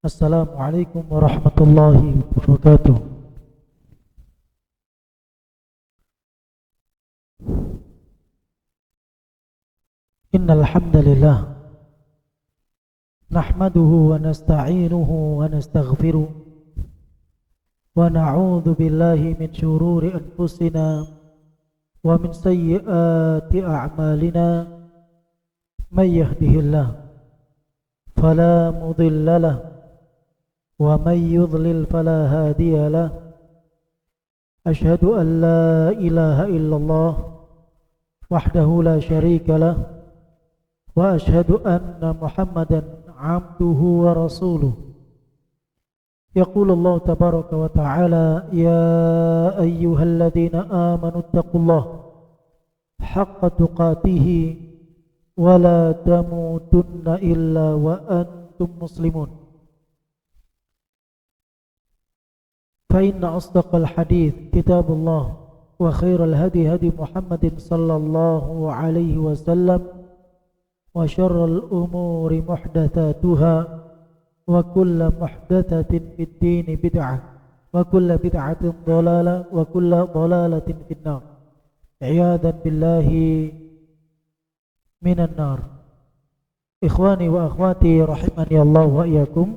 Assalamualaikum warahmatullahi wabarakatuh. Innal hamdalillah nahmaduhu wa nasta'inuhu wa nastaghfiruh wa na'udzu billahi min shururi anfusina wa min sayyiati a'malina. May yahdihillah fala mudilla lahu wa may yudlil fala hadiya lahu. Asyhadu an la ilaha illallah wahdahu la syarika lah wa asyhadu anna Muhammadan abduhu wa rasuluh. Yaqulu Allah tabaraka wa ta'ala, ya ayyuhalladzina amanu taqullaha haqqa tuqatih wa la tamutunna illa wa antum muslimun. فإن أصدق الحديث كتاب الله وخير الهدي هدي محمد صلى الله عليه وسلم وشر الأمور محدثاتها وكل محدثة في الدين بدعة وكل بدعة ضلالة وكل ضلالة في النار عياذا بالله من النار. إخواني وأخواتي رحمني الله وإياكم.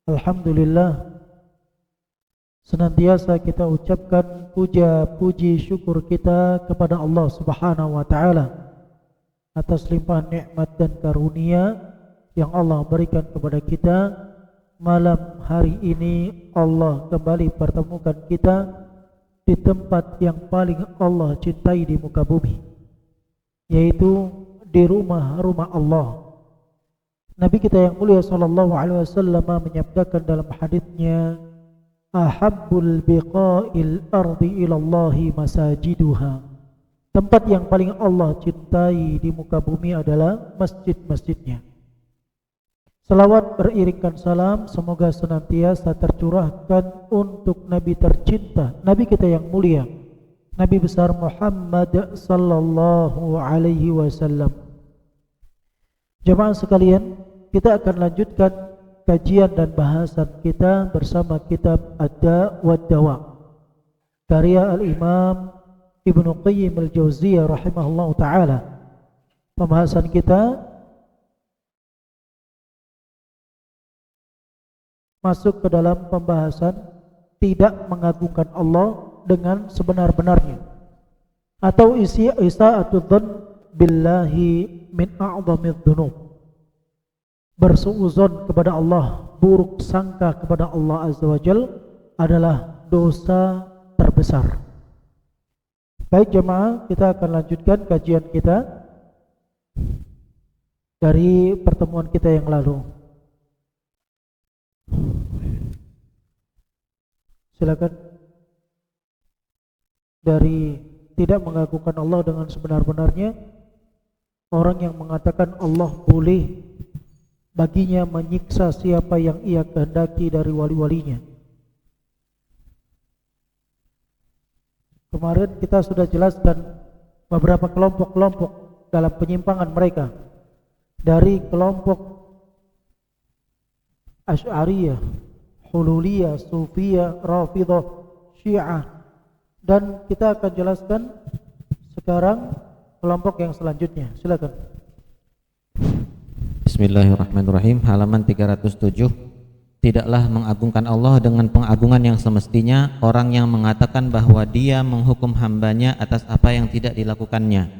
Alhamdulillah, senantiasa kita ucapkan puja puji syukur kita kepada Allah Subhanahu wa taala atas limpahan nikmat dan karunia yang Allah berikan kepada kita. Malam hari ini Allah kembali pertemukan kita di tempat yang paling Allah cintai di muka bumi, yaitu di rumah-rumah Allah. Nabi kita yang mulia sallallahu alaihi wasallam menyabdakan dalam hadisnya, ahabbul biqa'il ardi ilallahi masajiduha. Tempat yang paling Allah cintai di muka bumi adalah masjid-masjidnya. Salawat beriringkan salam semoga senantiasa tercurahkan untuk Nabi tercinta, Nabi kita yang mulia, Nabi besar Muhammad sallallahu alaihi wasallam. Jemaah sekalian, kita akan lanjutkan kajian dan bahasan kita bersama kitab Ad-Da' wad-Dawa karya Al-Imam Ibnu Qayyim Al-Jauziyah rahimahullah ta'ala. Pembahasan kita masuk ke dalam pembahasan tidak mengagungkan Allah dengan sebenar-benarnya, atau isa'atul dzan billahi min a'zamidz dzunub. Bersuuzon kepada Allah, buruk sangka kepada Allah Azza wa Jal adalah dosa terbesar. Baik jemaah, kita akan lanjutkan kajian kita dari pertemuan kita yang lalu. Silakan. Dari tidak mengagungkan Allah dengan sebenar-benarnya, orang yang mengatakan Allah boleh baginya menyiksa siapa yang ia kehendaki dari wali-walinya. Kemarin kita sudah jelaskan beberapa kelompok-kelompok dalam penyimpangan mereka, dari kelompok Asy'ariyah, Hululiyah, Sufiyah, Rafidhah, Syiah, dan kita akan jelaskan sekarang kelompok yang selanjutnya. Silakan. Bismillahirrahmanirrahim. Halaman 307. Tidaklah mengagungkan Allah dengan pengagungan yang semestinya orang yang mengatakan bahwa dia menghukum hambanya atas apa yang tidak dilakukannya.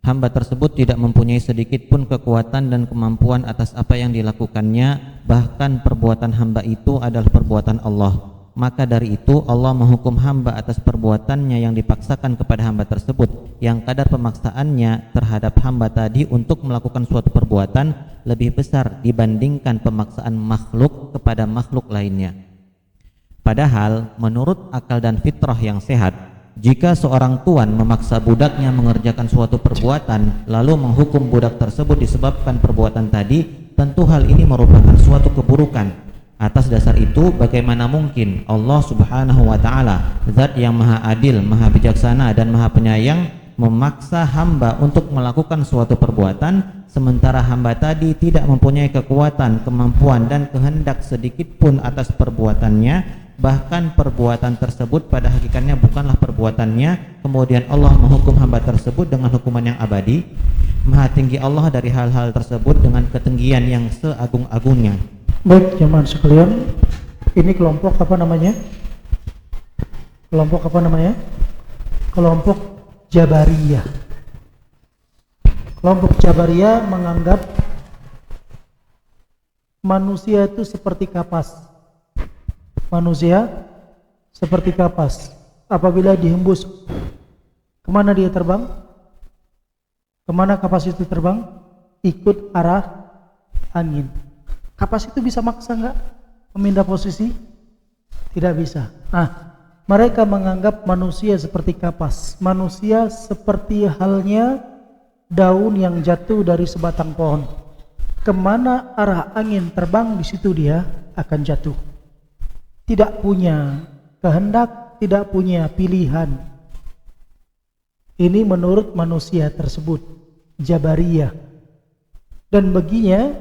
Hamba tersebut tidak mempunyai sedikit pun kekuatan dan kemampuan atas apa yang dilakukannya, bahkan perbuatan hamba itu adalah perbuatan Allah. Maka dari itu Allah menghukum hamba atas perbuatannya yang dipaksakan kepada hamba tersebut, yang kadar pemaksaannya terhadap hamba tadi untuk melakukan suatu perbuatan lebih besar dibandingkan pemaksaan makhluk kepada makhluk lainnya. Padahal menurut akal dan fitrah yang sehat, jika seorang tuan memaksa budaknya mengerjakan suatu perbuatan lalu menghukum budak tersebut disebabkan perbuatan tadi, tentu hal ini merupakan suatu keburukan. Atas dasar itu, bagaimana mungkin Allah Subhanahu wa ta'ala, zat yang maha adil, maha bijaksana dan maha penyayang, memaksa hamba untuk melakukan suatu perbuatan sementara hamba tadi tidak mempunyai kekuatan, kemampuan dan kehendak sedikit pun atas perbuatannya, bahkan perbuatan tersebut pada hakikatnya bukanlah perbuatannya, kemudian Allah menghukum hamba tersebut dengan hukuman yang abadi. Maha tinggi Allah dari hal-hal tersebut dengan ketinggian yang seagung-agungnya. Baik jemaah sekalian, ini kelompok apa namanya? Kelompok apa namanya? Kelompok Jabariyah. Kelompok Jabariyah menganggap manusia itu seperti kapas. Manusia seperti kapas. Apabila dihembus, kemana dia terbang? Kemana kapas itu terbang? Ikut arah angin. Kapas itu bisa maksa nggak memindah posisi? Tidak bisa. Nah, mereka menganggap manusia seperti kapas. Manusia seperti halnya daun yang jatuh dari sebatang pohon. Kemana arah angin terbang, di situ dia akan jatuh. Tidak punya kehendak, tidak punya pilihan. Ini menurut manusia tersebut, Jabariyah. Dan baginya,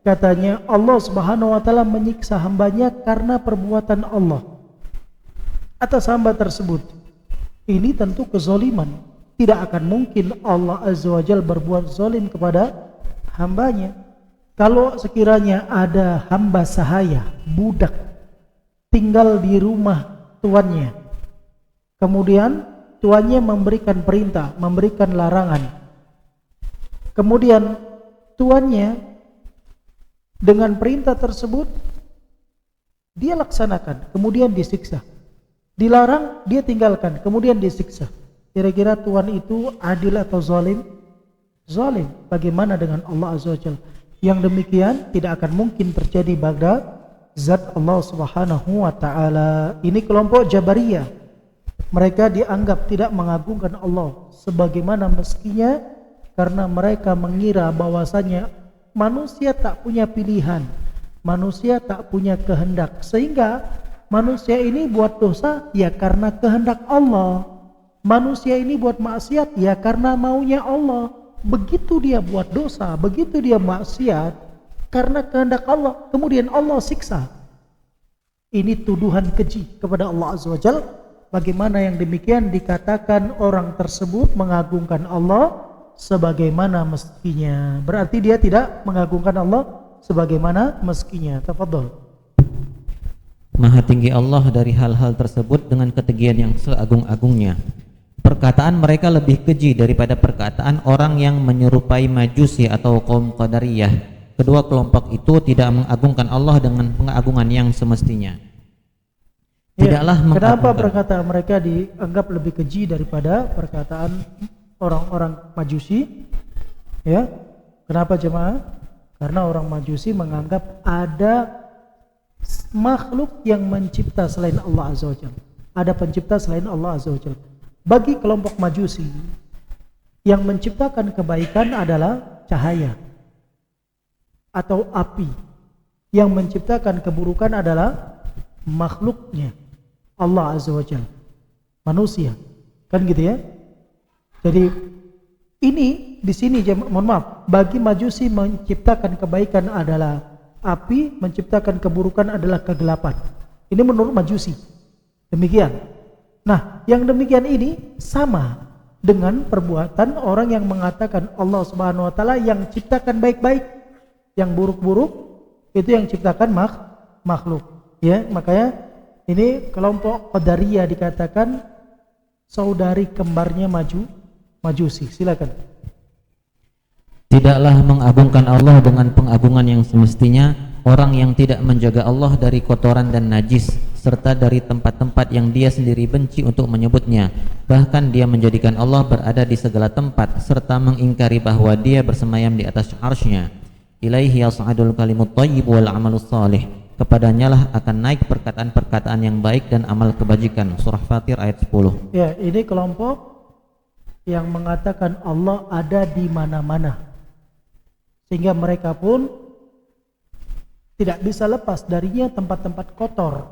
katanya Allah Subhanahu wa taala menyiksa hambanya karena perbuatan Allah atas hamba tersebut. Ini tentu kezaliman. Tidak akan mungkin Allah Azza wa Jalla berbuat zalim kepada hambanya. Kalau sekiranya ada hamba sahaya, budak, tinggal di rumah tuannya, kemudian tuannya memberikan perintah, memberikan larangan, kemudian tuannya dengan perintah tersebut dia laksanakan, kemudian disiksa. Dilarang, dia tinggalkan, kemudian disiksa. Kira-kira tuan itu adil atau zalim? Zalim. Bagaimana dengan Allah Azza wa Jalla? Yang demikian tidak akan mungkin terjadi pada zat Allah Subhanahu wa taala. Ini kelompok Jabariyah. Mereka dianggap tidak mengagungkan Allah sebagaimana mestinya karena mereka mengira bahwasanya manusia tak punya pilihan, manusia tak punya kehendak, sehingga manusia ini buat dosa ya karena kehendak Allah, manusia ini buat maksiat ya karena maunya Allah. Begitu dia buat dosa, begitu dia maksiat karena kehendak Allah, kemudian Allah siksa. Ini tuduhan keji kepada Allah Azza wa Jalla. Bagaimana yang demikian dikatakan orang tersebut mengagungkan Allah sebagaimana mestinya. Berarti dia tidak mengagungkan Allah sebagaimana mestinya. Tafadhol. Maha tinggi Allah dari hal-hal tersebut dengan ketinggian yang seagung-agungnya. Perkataan mereka lebih keji daripada perkataan orang yang menyerupai Majusi atau kaum Qadariyah. Kedua kelompok itu tidak mengagungkan Allah dengan pengagungan yang semestinya. Tidaklah kenapa perkataan mereka dianggap lebih keji daripada perkataan orang-orang Majusi? Ya, kenapa jemaah? Karena orang Majusi menganggap ada makhluk yang mencipta selain Allah Azza wa Jalla. Ada pencipta selain Allah Azza wa Jalla. Bagi kelompok Majusi, yang menciptakan kebaikan adalah cahaya atau api. Yang menciptakan keburukan adalah makhluknya, Allah Azza wa Jalla, manusia. Kan gitu ya? Jadi ini di sini mohon maaf, bagi Majusi menciptakan kebaikan adalah api, menciptakan keburukan adalah kegelapan. Ini menurut Majusi. Demikian. Nah, yang demikian ini sama dengan perbuatan orang yang mengatakan Allah Subhanahu wa taala yang ciptakan baik-baik, yang buruk-buruk itu yang ciptakan makhluk. Ya, makanya ini kelompok Qadariyah dikatakan saudari kembarnya Majusi. Silakan. Tidaklah mengagungkan Allah dengan pengagungan yang semestinya orang yang tidak menjaga Allah dari kotoran dan najis serta dari tempat-tempat yang dia sendiri benci untuk menyebutnya. Bahkan dia menjadikan Allah berada di segala tempat serta mengingkari bahwa dia bersemayam di atas arsy-Nya. Ilaihi yas'adul kalimut thayyib wal amalus salih. Kepadanya lah akan naik perkataan-perkataan yang baik dan amal kebajikan. Surah Fatir ayat 10. Ya, ini kelompok yang mengatakan Allah ada di mana-mana. Sehingga mereka pun tidak bisa lepas darinya tempat-tempat kotor.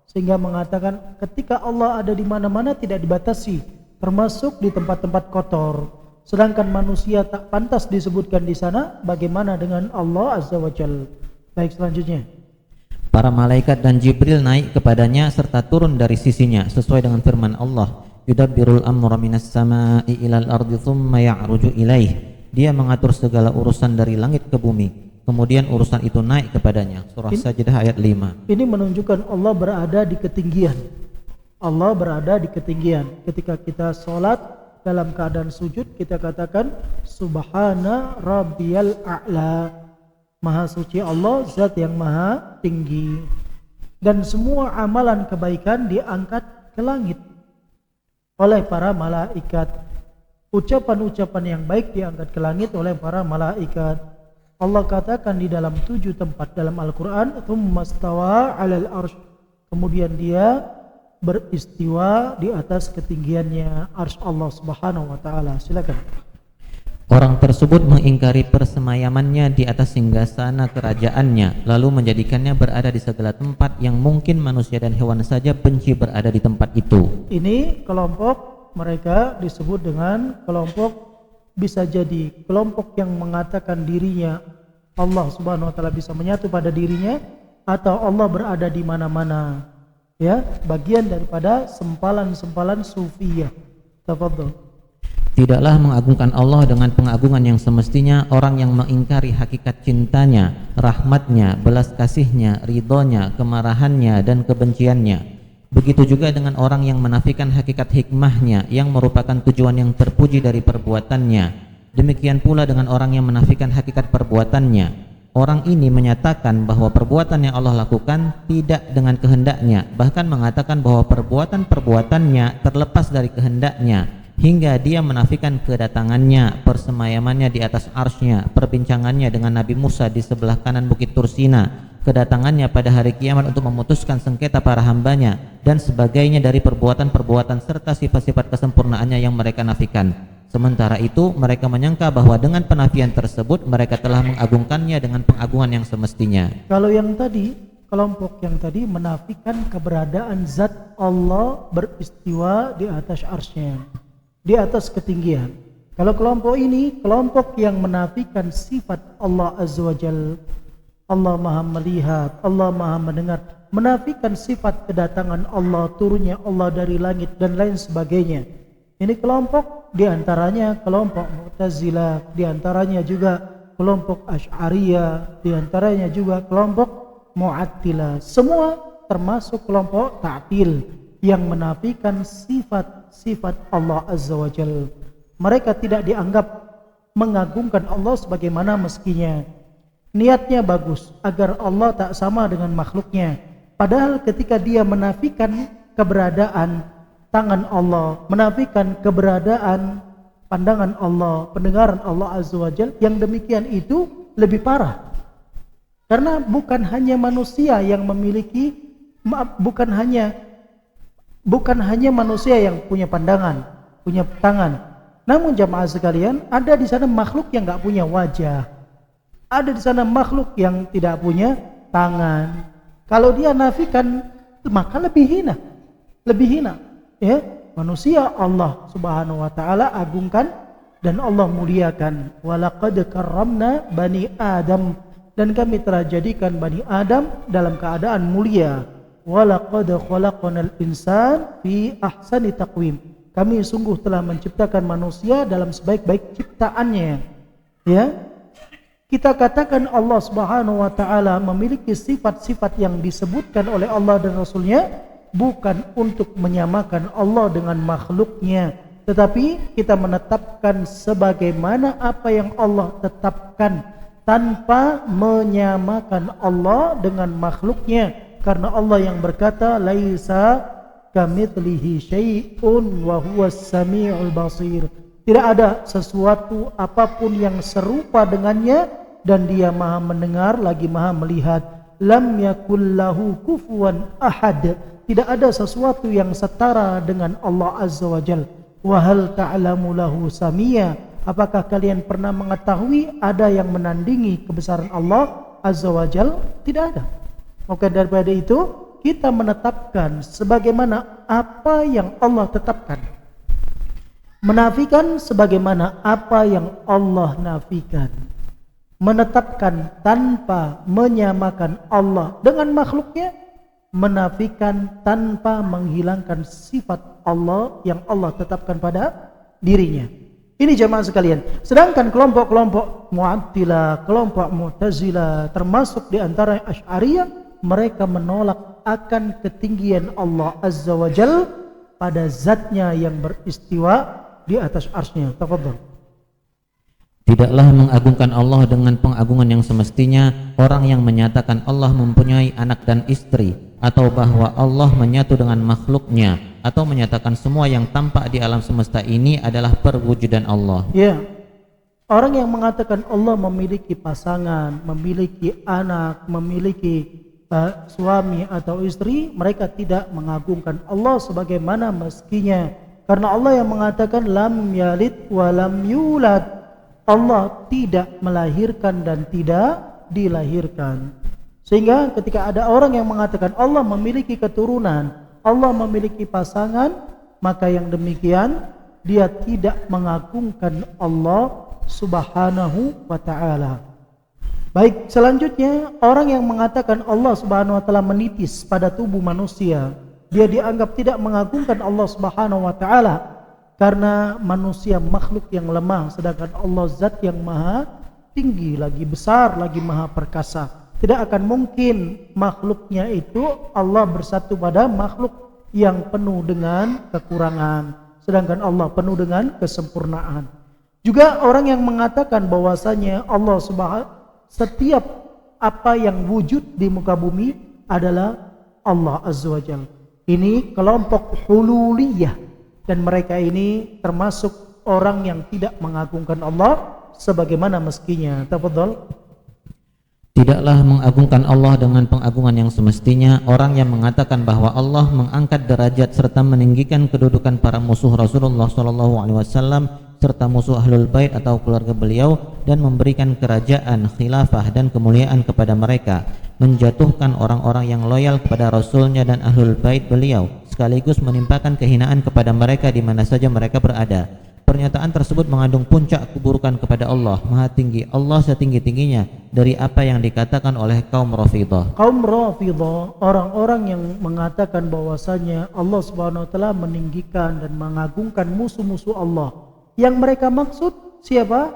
Sehingga mengatakan ketika Allah ada di mana-mana tidak dibatasi termasuk di tempat-tempat kotor. Sedangkan manusia tak pantas disebutkan di sana, bagaimana dengan Allah Azza wa Jalla? Baik, selanjutnya. Para malaikat dan Jibril naik kepadanya serta turun dari sisinya sesuai dengan firman Allah, yudabbirul amra minas samai ilal ardi thumma ya'ruju ilaih. Dia mengatur segala urusan dari langit ke bumi, kemudian urusan itu naik kepadanya. Surah Sajdah ayat 5. Ini menunjukkan Allah berada di ketinggian. Allah berada di ketinggian. Ketika kita sholat dalam keadaan sujud, kita katakan Subhana Rabbiyal A'la. Maha suci Allah, zat yang maha tinggi. Dan semua amalan kebaikan diangkat ke langit oleh para malaikat. Ucapan-ucapan yang baik diangkat ke langit oleh para malaikat. Allah katakan di dalam 7 tempat dalam Al-Quran, Thumma stawa 'alal arsy. Kemudian dia beristiwa di atas ketinggiannya arsy Allah Subhanahu wa taala. Silakan. Orang tersebut mengingkari persemayamannya di atas singgasana kerajaannya, lalu menjadikannya berada di segala tempat yang mungkin manusia dan hewan saja benci berada di tempat itu. Ini kelompok mereka disebut dengan kelompok, bisa jadi kelompok yang mengatakan dirinya Allah Subhanahu wa taala bisa menyatu pada dirinya, atau Allah berada di mana-mana. Ya, bagian daripada sempalan-sempalan sufiyah. Tafadhol. Tidaklah mengagungkan Allah dengan pengagungan yang semestinya orang yang mengingkari hakikat cintanya, rahmatnya, belas kasihnya, ridhonya, kemarahannya, dan kebenciannya. Begitu juga dengan orang yang menafikan hakikat hikmahnya yang merupakan tujuan yang terpuji dari perbuatannya. Demikian pula dengan orang yang menafikan hakikat perbuatannya. Orang ini menyatakan bahwa perbuatan yang Allah lakukan tidak dengan kehendaknya, bahkan mengatakan bahwa perbuatan-perbuatannya terlepas dari kehendaknya, hingga dia menafikan kedatangannya, persemayamannya di atas arsy-Nya, perbincangannya dengan Nabi Musa di sebelah kanan Bukit Tursina, kedatangannya pada hari kiamat untuk memutuskan sengketa para hambanya, dan sebagainya dari perbuatan-perbuatan serta sifat-sifat kesempurnaannya yang mereka nafikan. Sementara itu mereka menyangka bahwa dengan penafian tersebut mereka telah mengagungkannya dengan pengagungan yang semestinya. Kalau yang tadi, kelompok yang tadi menafikan keberadaan zat Allah beristiwa di atas arsy-Nya, di atas ketinggian. Kalau kelompok ini kelompok yang menafikan sifat Allah Azza wa Jalla, Allah maha melihat, Allah maha mendengar, menafikan sifat kedatangan Allah, turunnya Allah dari langit dan lain sebagainya. Ini kelompok, diantaranya kelompok Mu'tazilah, diantaranya juga kelompok Asy'ariyah, diantaranya juga kelompok Mu'attilah. Semua termasuk kelompok ta'til yang menafikan sifat-sifat Allah Azza wa Jalla. Mereka tidak dianggap mengagungkan Allah sebagaimana meskinya. Niatnya bagus agar Allah tak sama dengan makhluknya. Padahal ketika dia menafikan keberadaan tangan Allah, menafikan keberadaan pandangan Allah, pendengaran Allah Azza wa Jalla, yang demikian itu lebih parah. Karena bukan hanya manusia yang memiliki, bukan hanya manusia yang punya pandangan, punya tangan. Namun jamaah sekalian, ada di sana makhluk yang enggak punya wajah. Ada di sana makhluk yang tidak punya tangan. Kalau dia nafikan, maka lebih hina. Lebih hina. Ya, manusia Allah Subhanahu wa taala agungkan dan Allah muliakan. Walaqad karramna bani Adam, dan kami telah jadikan Bani Adam dalam keadaan mulia. Walaqad khalaqnal insan fi ahsani taqwim. Kami sungguh telah menciptakan manusia dalam sebaik-baik ciptaannya. Ya. Kita katakan Allah Subhanahu wa taala memiliki sifat-sifat yang disebutkan oleh Allah dan Rasulnya bukan untuk menyamakan Allah dengan makhluknya, tetapi kita menetapkan sebagaimana apa yang Allah tetapkan tanpa menyamakan Allah dengan makhluknya, karena Allah yang berkata laisa kamitslihi syai'un wa huwas samiul basir. Tidak ada sesuatu apapun yang serupa dengannya dan dia maha mendengar lagi maha melihat. Lam yakul lahu kufuwan ahad. Tidak ada sesuatu yang setara dengan Allah Azza wa Jalla. Wa hal ta'lamu lahu samia. Apakah kalian pernah mengetahui ada yang menandingi kebesaran Allah Azza wa Jalla? Tidak ada. Maka daripada itu kita menetapkan sebagaimana apa yang Allah tetapkan. Menafikan sebagaimana apa yang Allah nafikan. Menetapkan tanpa menyamakan Allah dengan makhluknya. Menafikan tanpa menghilangkan sifat Allah yang Allah tetapkan pada dirinya. Ini jamaah sekalian. Sedangkan kelompok-kelompok Mu'attilah, kelompok Mu'tazilah, termasuk di antara Asy'ariyah, mereka menolak akan ketinggian Allah Azza wa Jal pada zatnya yang beristiwa di atas arsy-Nya. Tafadhal. Tidaklah mengagungkan Allah dengan pengagungan yang semestinya orang yang menyatakan Allah mempunyai anak dan istri, atau bahwa Allah menyatu dengan makhluknya, atau menyatakan semua yang tampak di alam semesta ini adalah perwujudan Allah. Ya, orang yang mengatakan Allah memiliki pasangan, memiliki anak, memiliki suami atau istri, mereka tidak mengagungkan Allah sebagaimana mestinya. Karena Allah yang mengatakan lam yalid wa lam yulad. Allah tidak melahirkan dan tidak dilahirkan. Sehingga ketika ada orang yang mengatakan Allah memiliki keturunan, Allah memiliki pasangan, maka yang demikian dia tidak mengagungkan Allah Subhanahu wa ta'ala. Baik, selanjutnya orang yang mengatakan Allah Subhanahu wa ta'ala menipis pada tubuh manusia, dia dianggap tidak mengagungkan Allah Subhanahu wa ta'ala. Karena manusia makhluk yang lemah, sedangkan Allah zat yang maha tinggi, lagi besar, lagi maha perkasa. Tidak akan mungkin makhluknya itu Allah bersatu pada makhluk yang penuh dengan kekurangan, sedangkan Allah penuh dengan kesempurnaan. Juga orang yang mengatakan bahwasanya Allah setiap apa yang wujud di muka bumi adalah Allah Azza wa Jalla. Ini kelompok hululiyah. Dan mereka ini termasuk orang yang tidak mengagungkan Allah sebagaimana mestinya. Tafadhal. Tidaklah mengagungkan Allah dengan pengagungan yang semestinya orang yang mengatakan bahwa Allah mengangkat derajat serta meninggikan kedudukan para musuh Rasulullah SAW serta musuh Ahlul Bait atau keluarga beliau, dan memberikan kerajaan, khilafah dan kemuliaan kepada mereka, menjatuhkan orang-orang yang loyal kepada Rasulnya dan Ahlul Bait beliau, sekaligus menimpakan kehinaan kepada mereka di mana saja mereka berada. Pernyataan tersebut mengandung puncak keburukan kepada Allah Maha Tinggi, Allah setinggi-tingginya dari apa yang dikatakan oleh kaum Rafidhah. Kaum Rafidhah, orang-orang yang mengatakan bahwasanya Allah Subhanahu wa taala meninggikan dan mengagungkan musuh-musuh Allah. Yang mereka maksud siapa?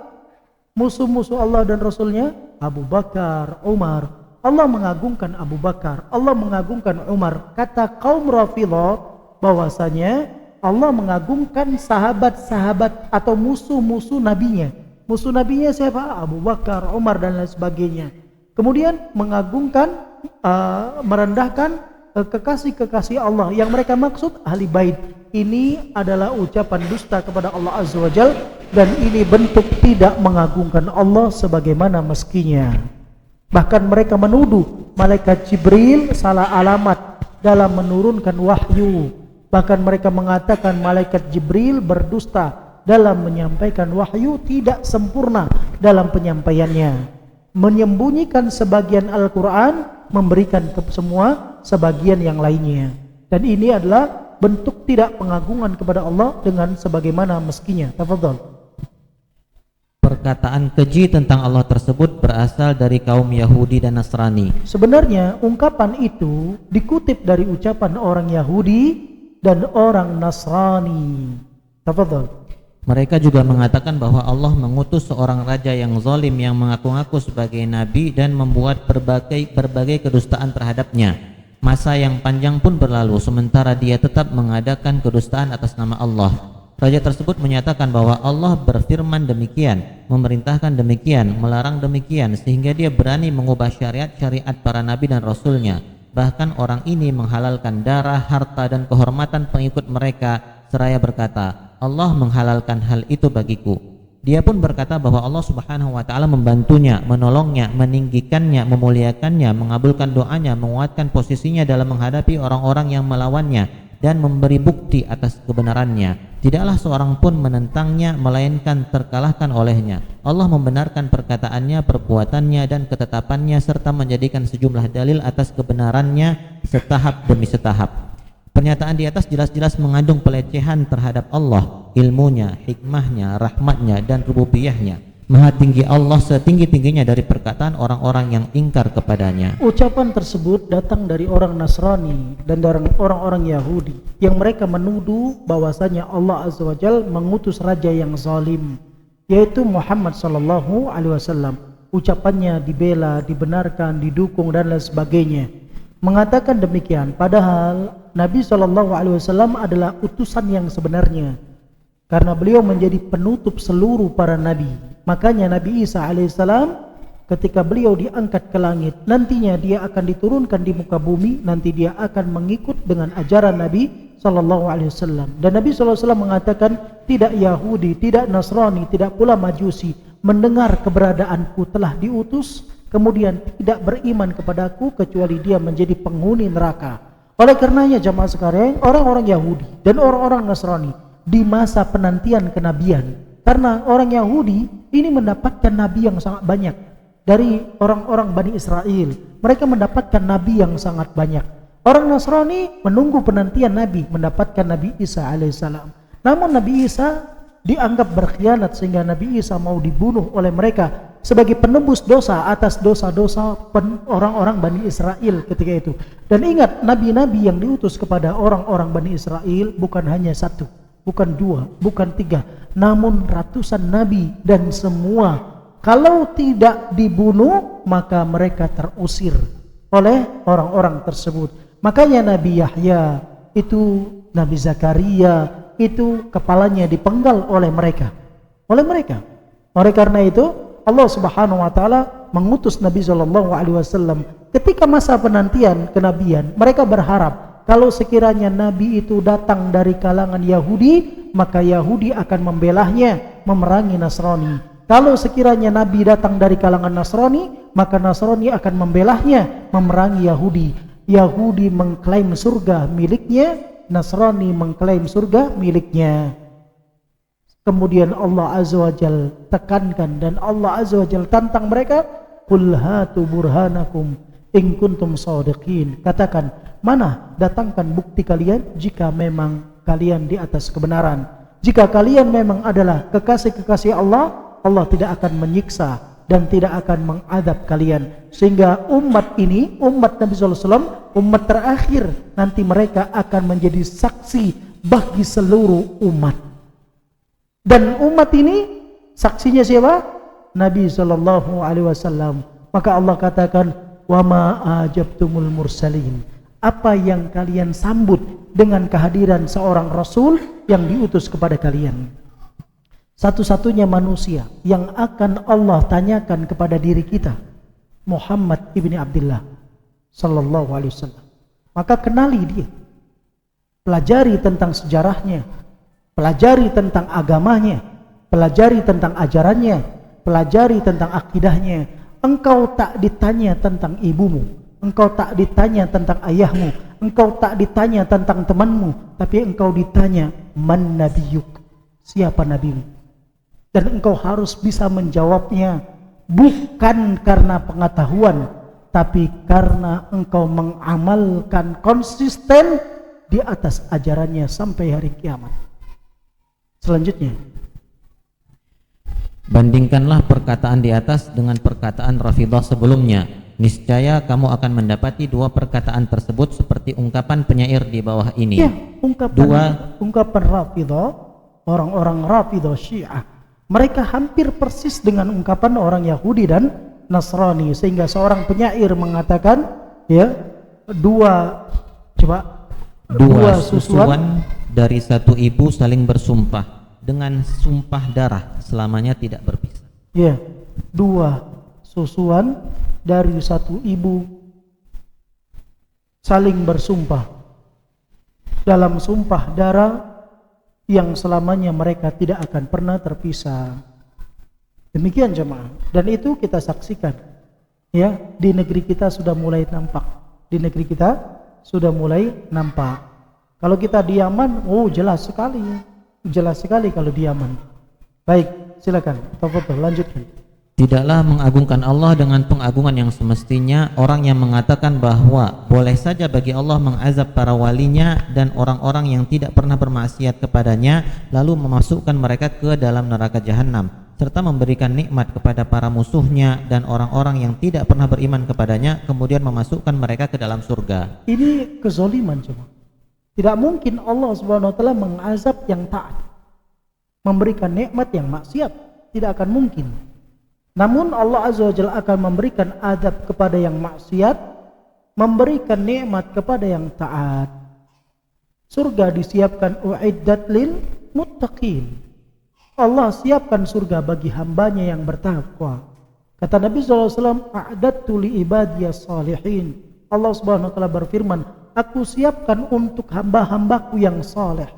Musuh-musuh Allah dan Rasulnya? Abu Bakar, Umar. Allah mengagungkan Abu Bakar, Allah mengagungkan Umar. Kata kaum Rafidhah bahwasanya Allah mengagungkan sahabat-sahabat atau musuh-musuh nabinya. Musuh nabinya siapa? Abu Bakar, Umar dan lain sebagainya. Kemudian mengagungkan, merendahkan kekasih-kekasih Allah. Yang mereka maksud ahli bait. Ini adalah ucapan dusta kepada Allah Azza wa Jalla, dan ini bentuk tidak mengagungkan Allah sebagaimana mestinya. Bahkan mereka menuduh malaikat Jibril salah alamat dalam menurunkan wahyu. Bahkan mereka mengatakan malaikat Jibril berdusta dalam menyampaikan wahyu, tidak sempurna dalam penyampaiannya. Menyembunyikan sebagian Al-Quran, memberikan ke semua sebagian yang lainnya. Dan ini adalah bentuk tidak pengagungan kepada Allah dengan sebagaimana mestinya. Tafadhal. Perkataan keji tentang Allah tersebut berasal dari kaum Yahudi dan Nasrani. Sebenarnya ungkapan itu dikutip dari ucapan orang Yahudi dan orang Nasrani. Tafadhal. Mereka juga mengatakan bahwa Allah mengutus seorang raja yang zalim yang mengaku-ngaku sebagai nabi dan membuat berbagai kedustaan terhadapnya. Masa yang panjang pun berlalu sementara dia tetap mengadakan kedustaan atas nama Allah. Raja tersebut menyatakan bahwa Allah berfirman demikian, memerintahkan demikian, melarang demikian, sehingga dia berani mengubah syariat-syariat para nabi dan rasulnya. Bahkan orang ini menghalalkan darah, harta dan kehormatan pengikut mereka seraya berkata, Allah menghalalkan hal itu bagiku. Dia pun berkata bahwa Allah Subhanahu wa taala membantunya, menolongnya, meninggikannya, memuliakannya, mengabulkan doanya, menguatkan posisinya dalam menghadapi orang-orang yang melawannya dan memberi bukti atas kebenarannya. Tidaklah seorang pun menentangnya melainkan terkalahkan olehnya. Allah membenarkan perkataannya, perbuatannya dan ketetapannya serta menjadikan sejumlah dalil atas kebenarannya setahap demi setahap. Pernyataan di atas jelas-jelas mengandung pelecehan terhadap Allah. ilmunya, hikmahnya, rahmatnya, dan rububiyahnya. Maha tinggi Allah setinggi-tingginya dari perkataan orang-orang yang ingkar kepadanya. Ucapan tersebut datang dari orang Nasrani dan dari orang-orang Yahudi yang mereka menuduh bahwasanya Allah Azza wa Jalla mengutus raja yang zalim, yaitu Muhammad sallallahu alaihi wasallam. Ucapannya dibela, dibenarkan, didukung dan lain sebagainya. Mengatakan demikian padahal Nabi sallallahu alaihi wasallam adalah utusan yang sebenarnya, karena beliau menjadi penutup seluruh para nabi. Makanya Nabi Isa alaihissalam ketika beliau diangkat ke langit, nantinya dia akan diturunkan di muka bumi, nanti dia akan mengikut dengan ajaran Nabi sallallahu alaihi wasallam. Dan Nabi sallallahu alaihi wasallam mengatakan, tidak Yahudi, tidak Nasrani, tidak pula Majusi mendengar keberadaanku telah diutus kemudian tidak beriman kepadaku kecuali dia menjadi penghuni neraka. Oleh karenanya jamaah sekalian, orang-orang Yahudi dan orang-orang Nasrani di masa penantian kenabian, karena orang Yahudi ini mendapatkan nabi yang sangat banyak dari orang-orang Bani Israel, mereka mendapatkan nabi yang sangat banyak. Orang Nasrani menunggu penantian nabi, mendapatkan Nabi Isa alaihissalam. Namun Nabi Isa dianggap berkhianat sehingga Nabi Isa mau dibunuh oleh mereka sebagai penebus dosa atas dosa-dosa orang-orang Bani Israel ketika itu. Dan ingat, nabi-nabi yang diutus kepada orang-orang Bani Israel bukan hanya satu, bukan dua, bukan tiga, namun ratusan nabi, dan semua kalau tidak dibunuh maka mereka terusir oleh orang-orang tersebut. Makanya Nabi Yahya itu, Nabi Zakaria itu kepalanya dipenggal oleh mereka. Oleh karena itu Allah Subhanahu wa taala mengutus Nabi sallallahu alaihi wasallam ketika masa penantian kenabian. Mereka berharap kalau sekiranya nabi itu datang dari kalangan Yahudi, maka Yahudi akan membelahnya, memerangi Nasrani. Kalau sekiranya nabi datang dari kalangan Nasrani, maka Nasrani akan membelahnya, memerangi Yahudi. Yahudi mengklaim surga miliknya, Nasrani mengklaim surga miliknya. Kemudian Allah Azza wa Jal tekankan dan Allah Azza wa Jal tantang mereka, qul hatu burhanakum in kuntum shadiqin. Katakan, mana datangkan bukti kalian jika memang kalian di atas kebenaran. Jika kalian memang adalah kekasih-kekasih Allah, Allah tidak akan menyiksa dan tidak akan mengadab kalian. Sehingga umat ini, umat Nabi SAW, umat terakhir, nanti mereka akan menjadi saksi bagi seluruh umat. Dan umat ini saksinya siapa? Nabi SAW. Maka Allah katakan, wa ma ajabtumul mursalin. Apa yang kalian sambut dengan kehadiran seorang Rasul yang diutus kepada kalian. Satu-satunya manusia yang akan Allah tanyakan kepada diri kita, Muhammad ibni Abdullah sallallahu alaihi wasallam. Maka kenali dia, pelajari tentang sejarahnya, pelajari tentang agamanya, pelajari tentang ajarannya, pelajari tentang akidahnya. Engkau tak ditanya tentang ibumu, engkau tak ditanya tentang ayahmu, engkau tak ditanya tentang temanmu, tapi engkau ditanya man nabiyuk, siapa nabimu. Dan engkau harus bisa menjawabnya bukan karena pengetahuan, tapi karena engkau mengamalkan konsisten di atas ajarannya sampai hari kiamat. Selanjutnya, bandingkanlah perkataan di atas dengan perkataan Rafidhah sebelumnya. Niscaya kamu akan mendapati dua perkataan tersebut seperti ungkapan penyair di bawah ini. Ya, ungkapan Rafidhah, orang-orang Rafidhah Syiah, mereka hampir persis dengan ungkapan orang Yahudi dan Nasrani. Sehingga seorang penyair mengatakan, ya, dua susuan dari satu ibu saling bersumpah dengan sumpah darah selamanya tidak berpisah. Ya, dua susuan dari satu ibu saling bersumpah dalam sumpah darah yang selamanya mereka tidak akan pernah terpisah. Demikian jemaah, dan itu kita saksikan. Ya, di negeri kita sudah mulai nampak. Di negeri kita sudah mulai nampak. Kalau kita di Yaman, oh jelas sekali. Jelas sekali kalau di Yaman. Baik, silakan. Tafadhol, lanjutkan. Tidaklah mengagungkan Allah dengan pengagungan yang semestinya orang yang mengatakan bahwa boleh saja bagi Allah mengazab para walinya dan orang-orang yang tidak pernah bermaksiat kepadanya, lalu memasukkan mereka ke dalam neraka jahanam, serta memberikan nikmat kepada para musuhnya dan orang-orang yang tidak pernah beriman kepadanya, kemudian memasukkan mereka ke dalam surga. Ini kezaliman coba. Tidak mungkin Allah Subhanahu wa taala mengazab yang taat, memberikan nikmat yang maksiat, tidak akan mungkin. Namun Allah Azza wa Jalla akan memberikan azab kepada yang maksiat, memberikan nikmat kepada yang taat. Surga disiapkan uiddat lil muttaqin. Allah siapkan surga bagi hambanya yang bertakwa. Kata Nabi SAW, a'dattu li ibadiyas salihin. Allah Subhanahu wa taala berfirman, aku siapkan untuk hamba-hambaku yang saleh.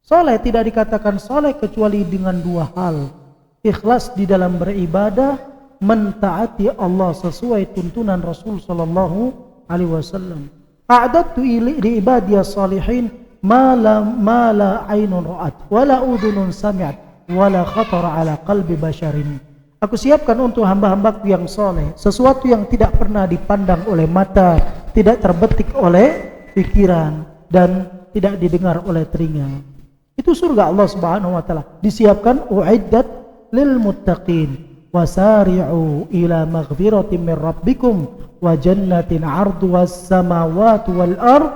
Saleh tidak dikatakan saleh kecuali dengan dua hal. Ikhlas di dalam beribadah, mentaati Allah sesuai tuntunan Rasul sallallahu alaihi wasallam. A'dadtu li ibadiyas salihin ma la ainun ra'at wala udhunun sami'at wala khatara ala qalbi basharin. Aku siapkan untuk hamba-hambaku yang soleh sesuatu yang tidak pernah dipandang oleh mata, tidak terbetik oleh pikiran, dan tidak didengar oleh telinga. Itu surga Allah Subhanahu wa taala disiapkan uiddat lil muttaqin wasari'u ila maghfiratin min rabbikum wa jannatin 'arduhas samawati wal ard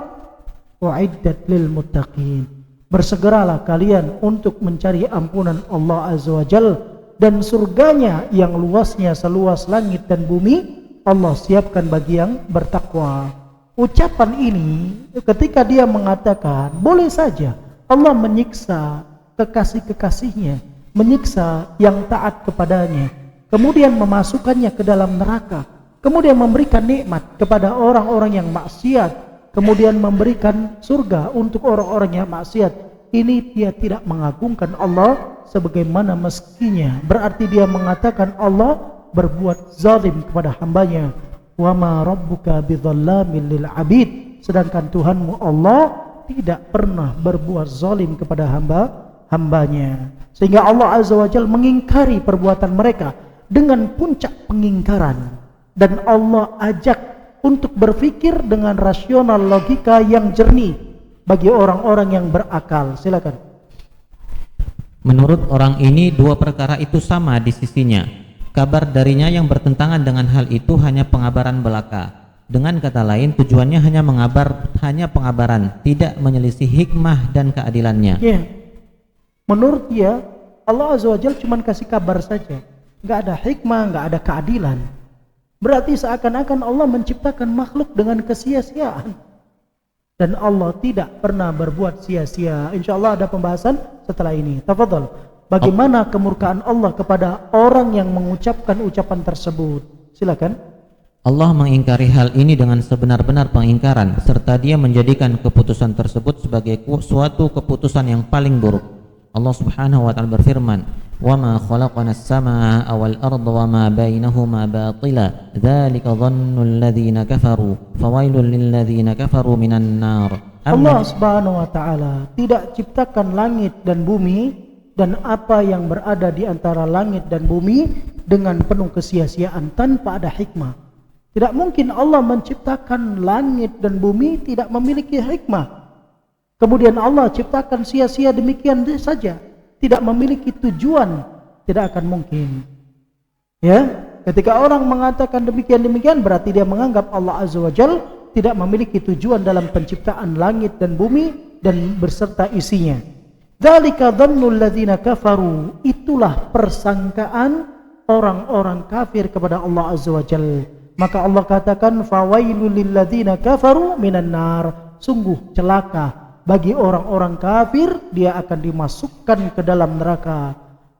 uiddat lil muttaqin. Bersegeralah kalian untuk mencari ampunan Allah Azza wa Jalla, dan surganya yang luasnya seluas langit dan bumi Allah siapkan bagi yang bertakwa. Ucapan ini ketika dia mengatakan boleh saja Allah menyiksa kekasih-kekasihnya, menyiksa yang taat kepadanya, kemudian memasukkannya ke dalam neraka, kemudian memberikan nikmat kepada orang-orang yang maksiat, kemudian memberikan surga untuk orang-orang yang maksiat. Ini dia tidak mengagungkan Allah sebagaimana mestinya. Berarti dia mengatakan Allah berbuat zalim kepada hambanya. Wa ma rabbuka bidzallamin lil abid. Sedangkan Tuhanmu Allah tidak pernah berbuat zalim kepada hambanya. Sehingga Allah Azza wa Jalla mengingkari perbuatan mereka dengan puncak pengingkaran, dan Allah ajak untuk berpikir dengan rasional logika yang jernih bagi orang-orang yang berakal. Silakan. Menurut orang ini dua perkara itu sama di sisinya. Kabar darinya yang bertentangan dengan hal itu hanya pengabaran belaka. Dengan kata lain, tujuannya hanya pengabaran, tidak menyelisih hikmah dan keadilannya. Menurut dia Allah Azza wa Jalla cuma kasih kabar saja, nggak ada hikmah, nggak ada keadilan. Berarti seakan-akan Allah menciptakan makhluk dengan kesia-siaan, dan Allah tidak pernah berbuat sia-sia. Insyaallah ada pembahasan setelah ini. Tafadhal. Bagaimana kemurkaan Allah kepada orang yang mengucapkan ucapan tersebut? Silakan. Allah mengingkari hal ini dengan sebenar-benar pengingkaran, serta dia menjadikan keputusan tersebut sebagai suatu keputusan yang paling buruk. Allah Subhanahu wa taala berfirman, "Wa ma khalaqnas samaa'a wal arda wa ma bainahuma batila, dzalika dhannul ladzina kafaru, fawailul lil ladzina kafaru minan nar." Allah Subhanahu wa taala tidak ciptakan langit dan bumi dan apa yang berada di antara langit dan bumi dengan penuh kesia-siaan tanpa ada hikmah. Tidak mungkin Allah menciptakan langit dan bumi tidak memiliki hikmah. Kemudian Allah ciptakan sia-sia demikian saja, tidak memiliki tujuan, tidak akan mungkin. Ya, ketika orang mengatakan demikian berarti dia menganggap Allah Azza wa Jalla tidak memiliki tujuan dalam penciptaan langit dan bumi dan berserta isinya. Dzalika dhannul ladzina kafaru, itulah persangkaan orang-orang kafir kepada Allah Azza wa Jalla. Maka Allah katakan fawailul lil ladzina kafaru minan nar, sungguh celaka bagi orang-orang kafir, dia akan dimasukkan ke dalam neraka.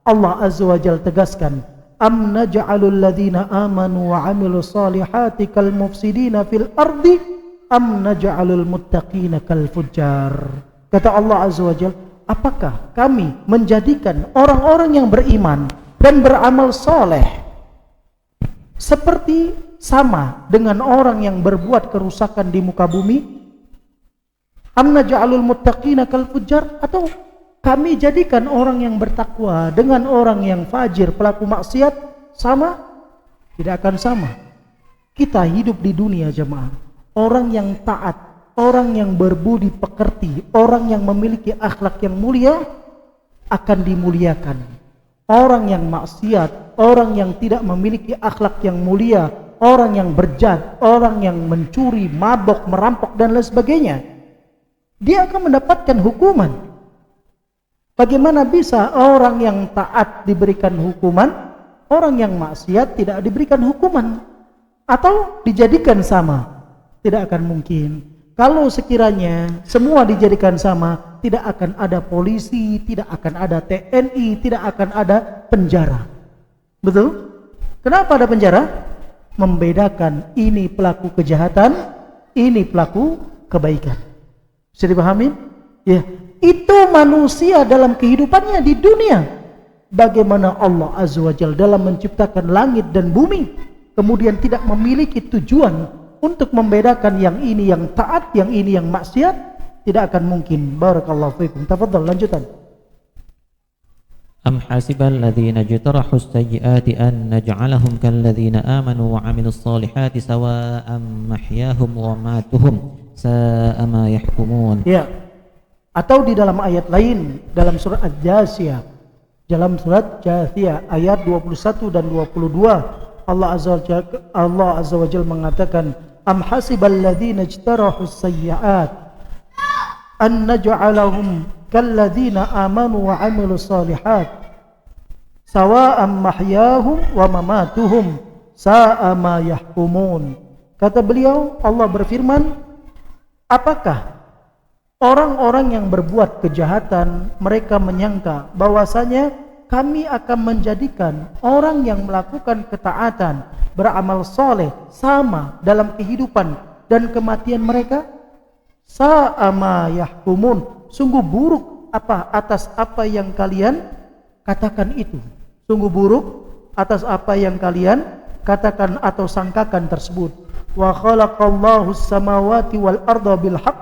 Allah Azza wa Jalla tegaskan, am naj'alul ladzina amanu wa 'amilus solihati kal mufsidina fil ardi am naj'alul muttaqina kal fujjar. Kata Allah Azza wa Jalla, apakah kami menjadikan orang-orang yang beriman dan beramal soleh seperti sama dengan orang yang berbuat kerusakan di muka bumi? Am naj'alul muttaqina kal fujjar, atau kami jadikan orang yang bertakwa dengan orang yang fajir, pelaku maksiat sama? Tidak akan sama. Kita hidup di dunia jemaah, orang yang taat, orang yang berbudi pekerti, orang yang memiliki akhlak yang mulia akan dimuliakan. Orang yang maksiat, orang yang tidak memiliki akhlak yang mulia, orang yang berjat, orang yang mencuri, mabok, merampok dan lain sebagainya, dia akan mendapatkan hukuman. Bagaimana bisa orang yang taat diberikan hukuman, orang yang maksiat tidak diberikan hukuman? Atau dijadikan sama? Tidak akan mungkin. Kalau sekiranya semua dijadikan sama, tidak akan ada polisi, tidak akan ada TNI, tidak akan ada penjara. Betul? Kenapa ada penjara? Membedakan ini pelaku kejahatan, ini pelaku kebaikan. Bisa dipahami? Ya, itu manusia dalam kehidupannya di dunia. Bagaimana Allah Azza wa Jalla dalam menciptakan langit dan bumi, kemudian tidak memiliki tujuan untuk membedakan yang ini yang taat, yang ini yang maksiat, tidak akan mungkin. Barakallahu fiikum. Tafadhal, lanjutan. Am hasibal ladzina jtarahu as-sayyi'ati an naj'alahum kal ladzina amanu wa 'amilus solihati sawa'an mahyahum wa mamatuhum sa'a ma yahkumun. Ya. Atau di dalam ayat lain dalam surat Al-Jasiyah, dalam surat Jathiyah ayat 21 dan 22, Allah Azza wa Jalla mengatakan, am hasibal ladzina ijtarahu as-sayyi'at an naj'alahum kal ladzina amanu wa 'amilus solihat sawa'an mahyahum wa mamatuhum sa'a ma yahkumun. Kata beliau, Allah berfirman, apakah orang-orang yang berbuat kejahatan mereka menyangka bahwasanya kami akan menjadikan orang yang melakukan ketaatan, beramal soleh sama dalam kehidupan dan kematian mereka? Sa'ama yahkumun, sungguh buruk apa atas apa yang kalian katakan itu. Sungguh buruk atas apa yang kalian katakan atau sangkakan tersebut. Wa khalaqallahu as-samawati wal arda bil haqq.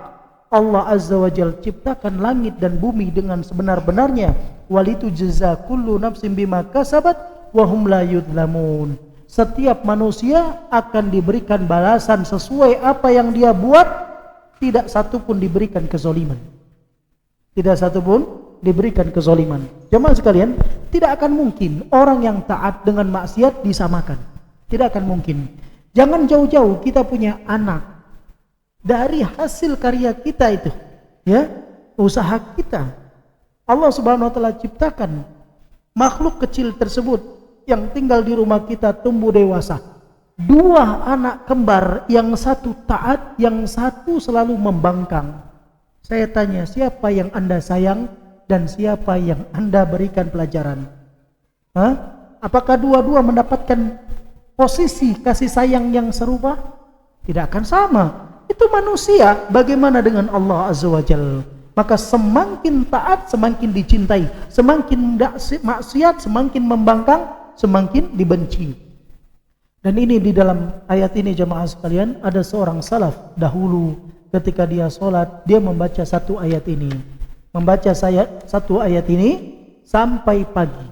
Allah Azza wa Jalla ciptakan langit dan bumi dengan sebenar-benarnya. Walitu jaza kullu nafsin bima kasabat wa hum la yudlamun. Setiap manusia akan diberikan balasan sesuai apa yang dia buat, tidak satu pun diberikan kezaliman. Tidak satu pun diberikan kezaliman. Jemaah sekalian, tidak akan mungkin orang yang taat dengan maksiat disamakan. Tidak akan mungkin. Jangan jauh-jauh kita punya anak dari hasil karya kita itu, ya, usaha kita. Allah Subhanahu wa taala ciptakan makhluk kecil tersebut yang tinggal di rumah kita tumbuh dewasa. Dua anak kembar, yang satu taat, yang satu selalu membangkang. Saya tanya, siapa yang Anda sayang dan siapa yang Anda berikan pelajaran? Apakah dua-dua mendapatkan posisi kasih sayang yang serupa? Tidak akan sama. Itu manusia. Bagaimana dengan Allah Azza wa Jalla? Maka semakin taat semakin dicintai, semakin maksiat semakin membangkang, semakin dibenci. Dan ini di dalam ayat ini jemaah sekalian, ada seorang salaf dahulu ketika dia sholat, dia membaca satu ayat ini, satu ayat ini sampai pagi,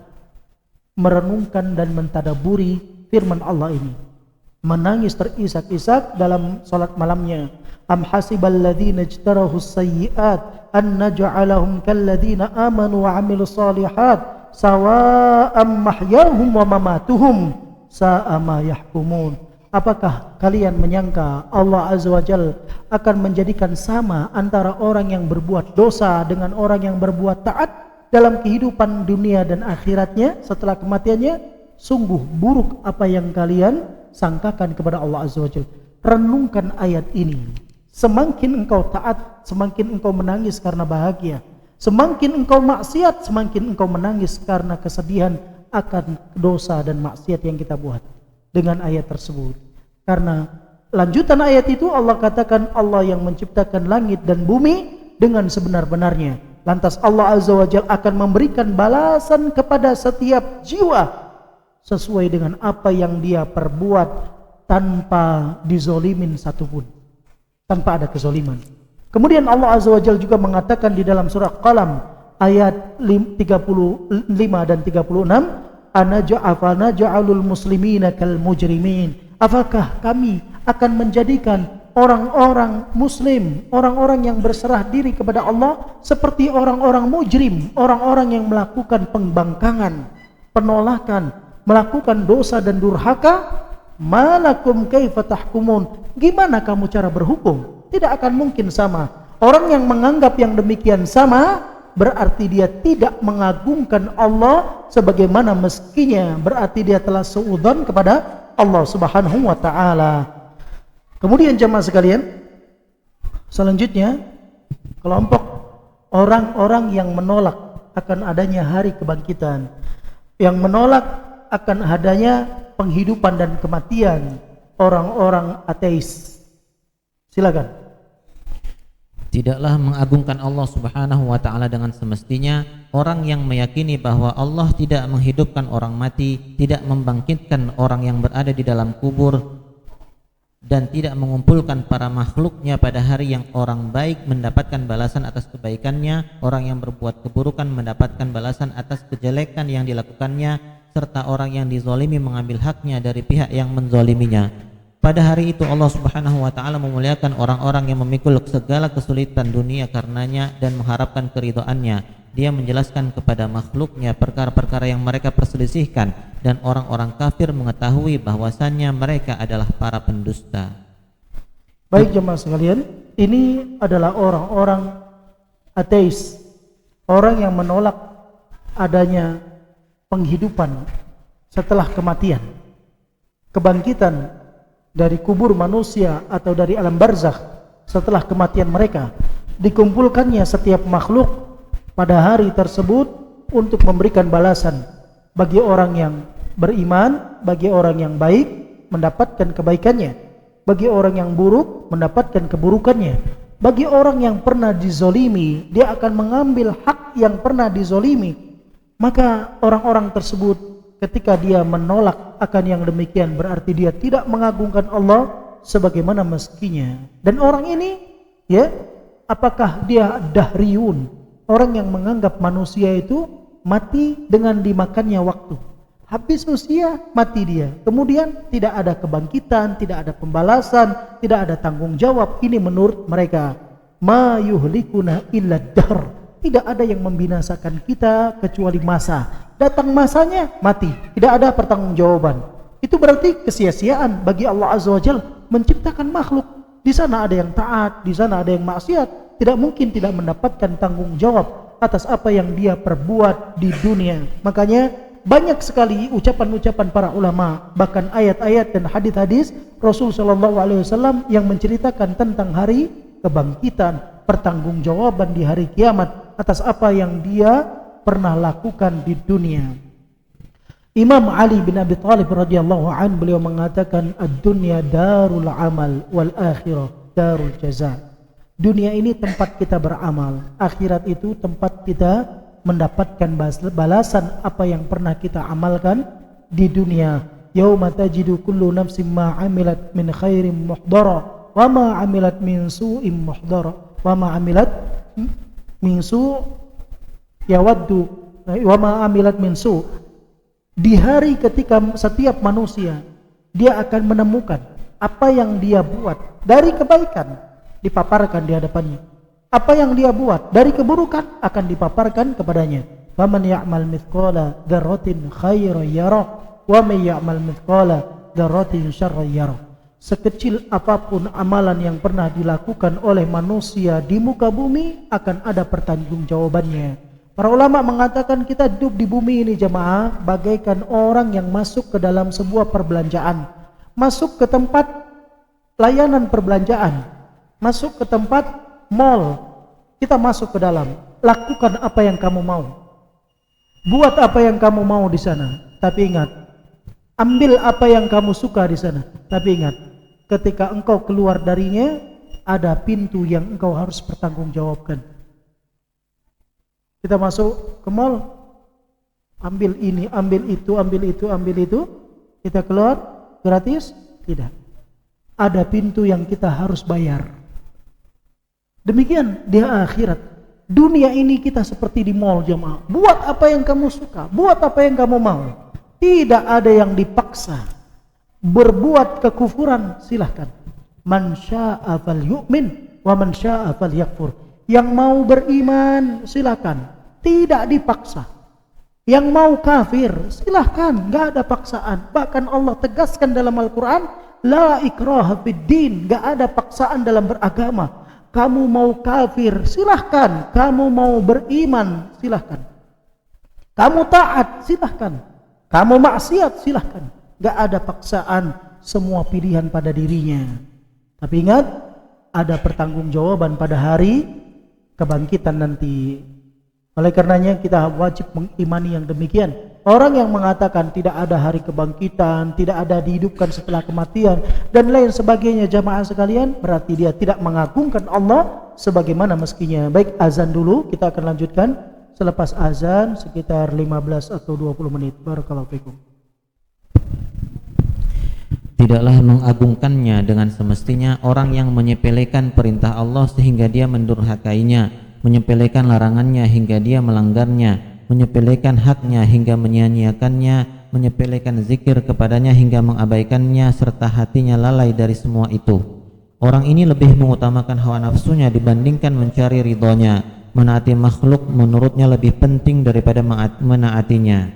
merenungkan dan mentadaburi firman Allah ini, menangis terisak-isak dalam sholat malamnya. Am hasibal ladzina ijtarahu as-sayyi'at an naj'alahum kal ladzina amanu wa 'amilus solihat sawa'an mahyahum wa mamatuhum sa'a ma yahkumun. Apakah kalian menyangka Allah Azza wa Jalla akan menjadikan sama antara orang yang berbuat dosa dengan orang yang berbuat taat dalam kehidupan dunia dan akhiratnya setelah kematiannya? Sungguh buruk apa yang kalian sangkakan kepada Allah Azza wa Jalla. Renungkan ayat ini. Semakin engkau taat, semakin engkau menangis karena bahagia. Semakin engkau maksiat, semakin engkau menangis karena kesedihan akan dosa dan maksiat yang kita buat. Dengan ayat tersebut, karena lanjutan ayat itu Allah katakan Allah yang menciptakan langit dan bumi dengan sebenar-benarnya. Lantas Allah Azza wa Jalla akan memberikan balasan kepada setiap jiwa sesuai dengan apa yang dia perbuat tanpa dizolimin satupun, tanpa ada kezoliman. Kemudian Allah Azza wa Jalla juga mengatakan di dalam surah Qalam ayat 35 dan 36, Anaja'alul muslimina kal mujrimin. Apakah kami akan menjadikan orang-orang muslim, orang-orang yang berserah diri kepada Allah seperti orang-orang mujrim, orang-orang yang melakukan pembangkangan, penolakan, melakukan dosa dan durhaka? Malakum kaifa tahkumun? Gimana kamu cara berhukum? Tidak akan mungkin sama. Orang yang menganggap yang demikian sama, berarti dia tidak mengagungkan Allah sebagaimana mestinya, berarti dia telah suudzon kepada Allah Subhanahu wa taala. Kemudian jemaah sekalian, selanjutnya kelompok orang-orang yang menolak akan adanya hari kebangkitan, yang menolak akan adanya penghidupan dan kematian, orang-orang ateis. Silakan. Tidaklah mengagungkan Allah Subhanahu wa taala dengan semestinya orang yang meyakini bahwa Allah tidak menghidupkan orang mati, tidak membangkitkan orang yang berada di dalam kubur, dan tidak mengumpulkan para makhluknya pada hari yang orang baik mendapatkan balasan atas kebaikannya, orang yang berbuat keburukan mendapatkan balasan atas kejelekan yang dilakukannya, serta orang yang dizalimi mengambil haknya dari pihak yang menzaliminya. Pada hari itu Allah Subhanahu wa taala memuliakan orang-orang yang memikul segala kesulitan dunia karenanya dan mengharapkan keridhaannya. Dia menjelaskan kepada makhluknya perkara-perkara yang mereka perselisihkan, dan orang-orang kafir mengetahui bahwasannya mereka adalah para pendusta. Baik jemaah sekalian, ini adalah orang-orang ateis, orang yang menolak adanya penghidupan setelah kematian, kebangkitan dari kubur manusia atau dari alam barzakh setelah kematian mereka, dikumpulkannya setiap makhluk pada hari tersebut untuk memberikan balasan bagi orang yang beriman, bagi orang yang baik mendapatkan kebaikannya, bagi orang yang buruk mendapatkan keburukannya, bagi orang yang pernah dizolimi dia akan mengambil hak yang pernah dizolimi. Maka orang-orang tersebut ketika dia menolak akan yang demikian berarti dia tidak mengagungkan Allah sebagaimana mestinya. Dan orang ini ya, apakah dia dahriyun, orang yang menganggap manusia itu mati dengan dimakannya waktu, habis usia mati dia, kemudian tidak ada kebangkitan, tidak ada pembalasan, tidak ada tanggung jawab. Ini menurut mereka, ma yuhlikuna illa dahr, tidak ada yang membinasakan kita kecuali masa. Datang masanya mati, tidak ada pertanggungjawaban. Itu berarti kesia-siaan bagi Allah Azza wa Jalla menciptakan makhluk. Di sana ada yang taat, di sana ada yang maksiat. Tidak mungkin tidak mendapatkan tanggung jawab atas apa yang dia perbuat di dunia. Makanya banyak sekali ucapan-ucapan para ulama, bahkan ayat-ayat dan hadis-hadis Rasul sallallahu alaihi wasallam yang menceritakan tentang hari kebangkitan, pertanggungjawaban di hari kiamat atas apa yang dia pernah lakukan di dunia. Imam Ali bin Abi Thalib radhiyallahu anhu beliau mengatakan, ad-dunya darul amal wal akhirah darul jaza. Dunia ini tempat kita beramal, akhirat itu tempat kita mendapatkan balasan apa yang pernah kita amalkan di dunia. Yauma tajidu kullu nafsin ma 'amilat min khairin muhdara wa ma 'amilat min su'in muhdara wa ma 'amilat min su' yawaddu wa ma 'amilat min su'. Di hari ketika setiap manusia dia akan menemukan apa yang dia buat dari kebaikan dipaparkan di hadapannya, apa yang dia buat dari keburukan akan dipaparkan kepadanya. Faman ya'mal mithqala dzarratin khairan yarah wa may ya'mal mithqala dzarratin syarran yarah. Sekecil apapun amalan yang pernah dilakukan oleh manusia di muka bumi akan ada pertanggungjawabannya. Para ulama mengatakan kita hidup di bumi ini jemaah bagaikan orang yang masuk ke dalam sebuah perbelanjaan, masuk ke tempat layanan perbelanjaan, masuk ke tempat mall. Kita masuk ke dalam, lakukan apa yang kamu mau, buat apa yang kamu mau di sana. Tapi ingat, ambil apa yang kamu suka di sana. Tapi ingat, ketika engkau keluar darinya, ada pintu yang engkau harus pertanggungjawabkan. Kita masuk ke mall, ambil ini, ambil itu, ambil itu, ambil itu. Kita keluar gratis? Tidak. Ada pintu yang kita harus bayar. Demikian di akhirat. Dunia ini kita seperti di mall jemaah. Buat apa yang kamu suka, buat apa yang kamu mau. Tidak ada yang dipaksa. Berbuat kekufuran silahkan. Man syaa falyu'min wa man syaa falyakfur. Yang mau beriman silahkan, tidak dipaksa. Yang mau kafir silahkan, enggak ada paksaan. Bahkan Allah tegaskan dalam Al-Quran, la ikraha fid din, enggak ada paksaan dalam beragama. Kamu mau kafir silahkan, kamu mau beriman silahkan, kamu taat silahkan, kamu maksiat silahkan. Gak ada paksaan, semua pilihan pada dirinya. Tapi ingat, ada pertanggungjawaban pada hari kebangkitan nanti. Oleh karenanya kita wajib mengimani yang demikian. Orang yang mengatakan tidak ada hari kebangkitan, tidak ada dihidupkan setelah kematian, dan lain sebagainya jamaah sekalian, berarti dia tidak mengagungkan Allah sebagaimana mestinya. Baik, azan dulu, kita akan lanjutkan selepas azan sekitar 15 atau 20 menit. Barakallahu fikum. Tidaklah mengagungkannya dengan semestinya orang yang menyepelekan perintah Allah sehingga dia mendurhakainya, menyepelekan larangannya hingga dia melanggarnya, menyepelekan haknya hingga menyia-nyiakannya, menyepelekan zikir kepadanya hingga mengabaikannya, serta hatinya lalai dari semua itu. Orang ini lebih mengutamakan hawa nafsunya dibandingkan mencari ridhonya. Menaati makhluk menurutnya lebih penting daripada menaatinya.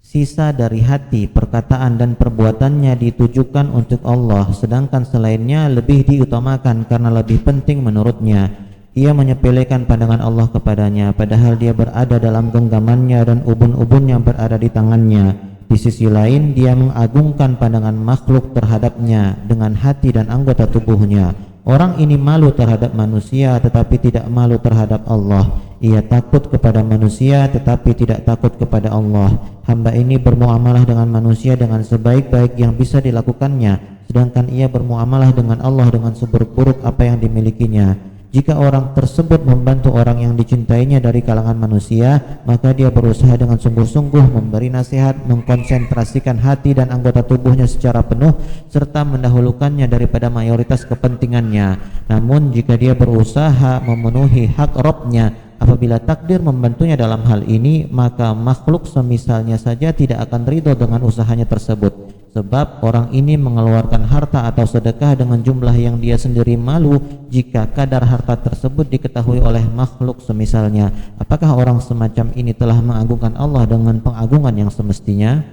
Sisa dari hati, perkataan dan perbuatannya ditujukan untuk Allah, sedangkan selainnya lebih diutamakan karena lebih penting menurutnya. Ia menyepelekan pandangan Allah kepadanya, padahal dia berada dalam genggamannya dan ubun-ubunnya berada di tangannya. Di sisi lain, dia mengagungkan pandangan makhluk terhadapnya dengan hati dan anggota tubuhnya. Orang ini malu terhadap manusia tetapi tidak malu terhadap Allah. Ia takut kepada manusia tetapi tidak takut kepada Allah. Hamba ini bermuamalah dengan manusia dengan sebaik-baik yang bisa dilakukannya, sedangkan ia bermuamalah dengan Allah dengan seburuk-buruk apa yang dimilikinya. Jika orang tersebut membantu orang yang dicintainya dari kalangan manusia, maka dia berusaha dengan sungguh-sungguh memberi nasihat, mengkonsentrasikan hati dan anggota tubuhnya secara penuh, serta mendahulukannya daripada mayoritas kepentingannya. Namun jika dia berusaha memenuhi hak Rabb-nya, apabila takdir membantunya dalam hal ini, maka makhluk semisalnya saja tidak akan ridho dengan usahanya tersebut. Sebab orang ini mengeluarkan harta atau sedekah dengan jumlah yang dia sendiri malu jika kadar harta tersebut diketahui oleh makhluk semisalnya. Apakah orang semacam ini telah mengagungkan Allah dengan pengagungan yang semestinya?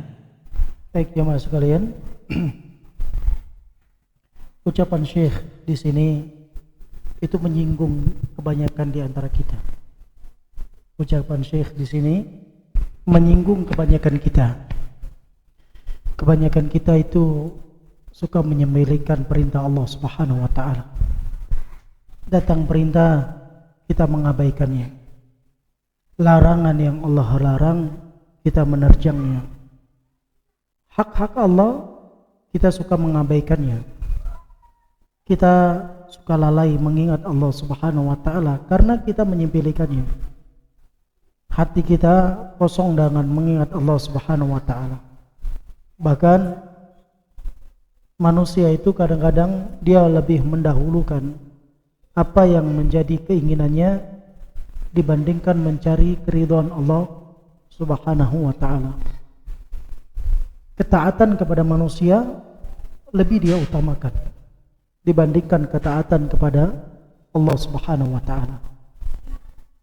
Baik jemaah sekalian, ucapan Syekh di sini itu menyinggung kebanyakan di antara kita. Ucapan Syekh di sini menyinggung kebanyakan kita. Kebanyakan kita itu suka menyepelekan perintah Allah Subhanahu wa taala. Datang perintah, kita mengabaikannya. Larangan yang Allah larang, kita menerjangnya. Hak-hak Allah, kita suka mengabaikannya. Kita suka lalai mengingat Allah Subhanahu wa taala karena kita menyepelekannya. Hati kita kosong dengan mengingat Allah Subhanahu wa taala. Bahkan manusia itu kadang-kadang dia lebih mendahulukan apa yang menjadi keinginannya dibandingkan mencari keridhaan Allah Subhanahu wa taala. Ketaatan kepada manusia lebih dia utamakan dibandingkan ketaatan kepada Allah Subhanahu wa taala.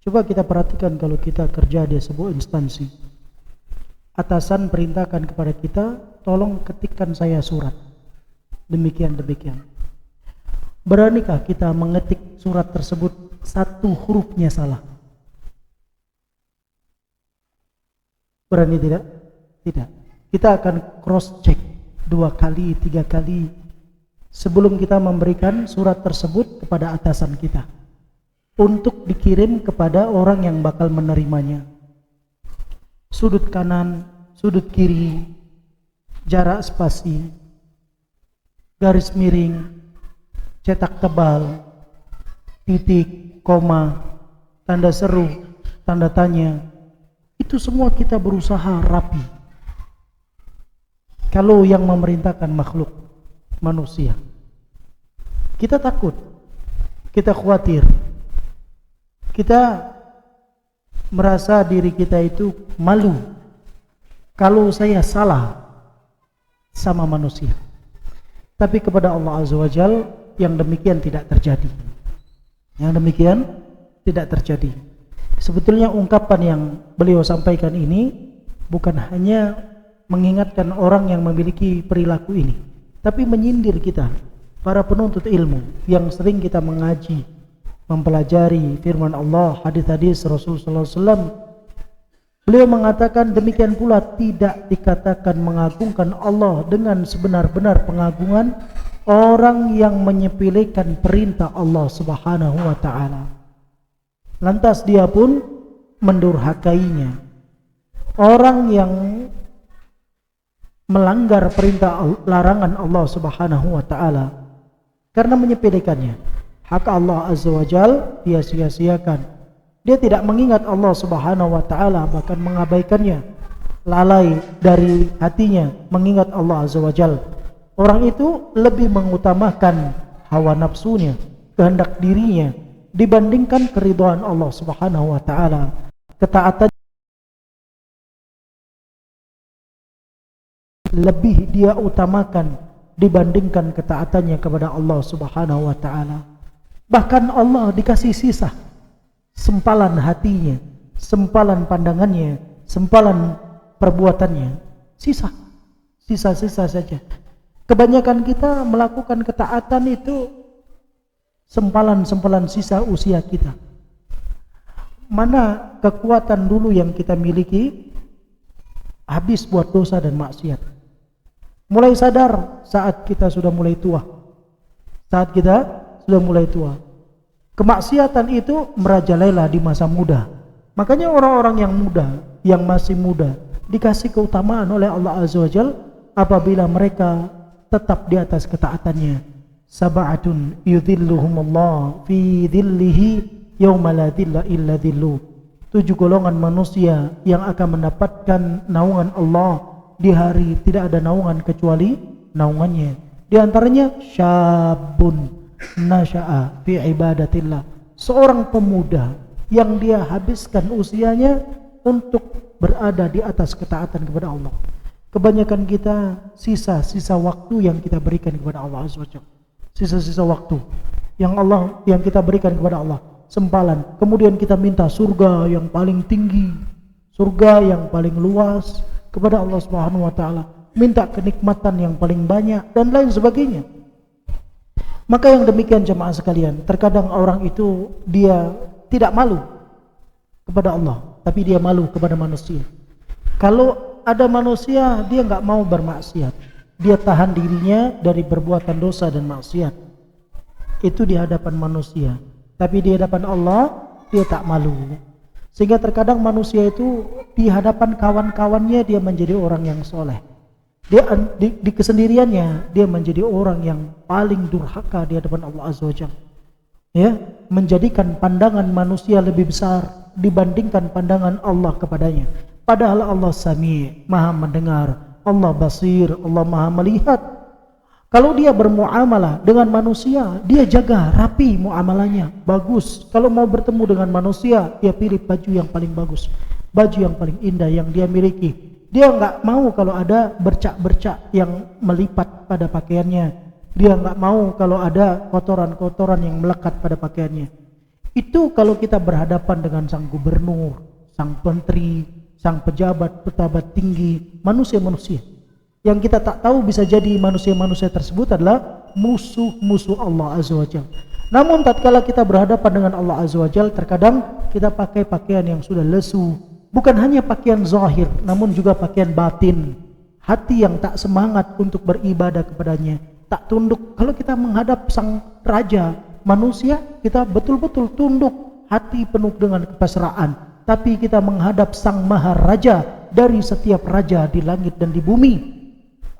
Coba kita perhatikan kalau kita kerja di sebuah instansi. Atasan perintahkan kepada kita, tolong ketikkan saya surat. Demikian. Beranikah kita mengetik surat tersebut satu hurufnya salah? Berani tidak? Tidak. Kita akan cross check 2 kali, 3 kali sebelum kita memberikan surat tersebut kepada atasan kita untuk dikirim kepada orang yang bakal menerimanya. Sudut kanan, sudut kiri, jarak spasi, garis miring, cetak tebal, titik, koma, tanda seru, tanda tanya. Itu semua kita berusaha rapi. Kalau yang memerintahkan makhluk manusia, kita takut, kita khawatir, kita merasa diri kita itu malu kalau saya salah sama manusia, tapi kepada Allah Azza wa Jalla yang demikian tidak terjadi. Yang demikian tidak terjadi. Sebetulnya ungkapan yang beliau sampaikan ini bukan hanya mengingatkan orang yang memiliki perilaku ini, tapi menyindir kita, para penuntut ilmu yang sering kita mengaji, mempelajari firman Allah, hadis-hadis Rasulullah SAW. Beliau mengatakan demikian pula tidak dikatakan mengagungkan Allah dengan sebenar-benar pengagungan orang yang menyepelekan perintah Allah Subhanahu wa taala. Lantas dia pun mendurhakainya. Orang yang melanggar perintah larangan Allah Subhanahu wa taala karena menyepelekannya, hak Allah Azza wa Jalla dia sia-siakan. Dia tidak mengingat Allah Subhanahu wa taala, bahkan mengabaikannya, lalai dari hatinya mengingat Allah Azza wa Jalla. Orang itu lebih mengutamakan hawa nafsunya, kehendak dirinya dibandingkan keridhaan Allah Subhanahu wa taala. Ketaatan lebih dia utamakan dibandingkan ketaatannya kepada Allah Subhanahu wa taala. Bahkan Allah dikasih sisa, sempalan hatinya, sempalan pandangannya, sempalan perbuatannya, sisa-sisa saja. Kebanyakan kita melakukan ketaatan itu sempalan-sempalan sisa usia kita. Mana kekuatan dulu yang kita miliki habis buat dosa dan maksiat. Mulai sadar saat kita sudah mulai tua. Saat kita sudah mulai tua. Kemaksiatan itu merajalela di masa muda. Makanya orang-orang yang muda, yang masih muda, dikasih keutamaan oleh Allah Azza wa Jalla apabila mereka tetap di atas ketaatannya. Sab'atun yudhilluhumullah fi dhillihi yauma la dhilla illa dhilluh. 7 golongan manusia yang akan mendapatkan naungan Allah di hari tidak ada naungan kecuali naungannya. Di antaranya syabun nasha'a fi ibadatillah, seorang pemuda yang dia habiskan usianya untuk berada di atas ketaatan kepada Allah. Kebanyakan kita sisa-sisa waktu yang kita berikan kepada Allah Azza wa Jalla, sisa-sisa waktu yang kita berikan kepada Allah, sempalan. Kemudian kita minta surga yang paling tinggi, surga yang paling luas kepada Allah Subhanahu wa taala, minta kenikmatan yang paling banyak dan lain sebagainya. Maka yang demikian jemaah sekalian, terkadang orang itu dia tidak malu kepada Allah, tapi dia malu kepada manusia. Kalau ada manusia, dia enggak mau bermaksiat, dia tahan dirinya dari perbuatan dosa dan maksiat. Itu di hadapan manusia, tapi di hadapan Allah dia tak malu. Sehingga terkadang manusia itu di hadapan kawan-kawannya dia menjadi orang yang soleh. Dia di kesendiriannya dia menjadi orang yang paling durhaka di hadapan Allah Azza wa Jalla. Ya, menjadikan pandangan manusia lebih besar dibandingkan pandangan Allah kepadanya. Padahal Allah Sami', Maha mendengar, Allah Basir, Allah Maha melihat. Kalau dia bermuamalah dengan manusia, dia jaga rapi muamalahnya, bagus. Kalau mau bertemu dengan manusia, dia pilih baju yang paling bagus, baju yang paling indah yang dia miliki. Dia enggak mau kalau ada bercak-bercak yang melipat pada pakaiannya. Dia enggak mau kalau ada kotoran-kotoran yang melekat pada pakaiannya. Itu kalau kita berhadapan dengan sang gubernur, sang menteri, sang pejabat tinggi, manusia-manusia. Yang kita tak tahu bisa jadi manusia-manusia tersebut adalah musuh-musuh Allah Azza wa Jalla. Namun tatkala kita berhadapan dengan Allah Azza wa Jalla, terkadang kita pakai pakaian yang sudah lesu. Bukan hanya pakaian zahir, namun juga pakaian batin. Hati yang tak semangat untuk beribadah kepadanya, tak tunduk. Kalau kita menghadap sang raja manusia, kita betul-betul tunduk, hati penuh dengan kepasrahan. Tapi kita menghadap sang maharaja dari setiap raja di langit dan di bumi,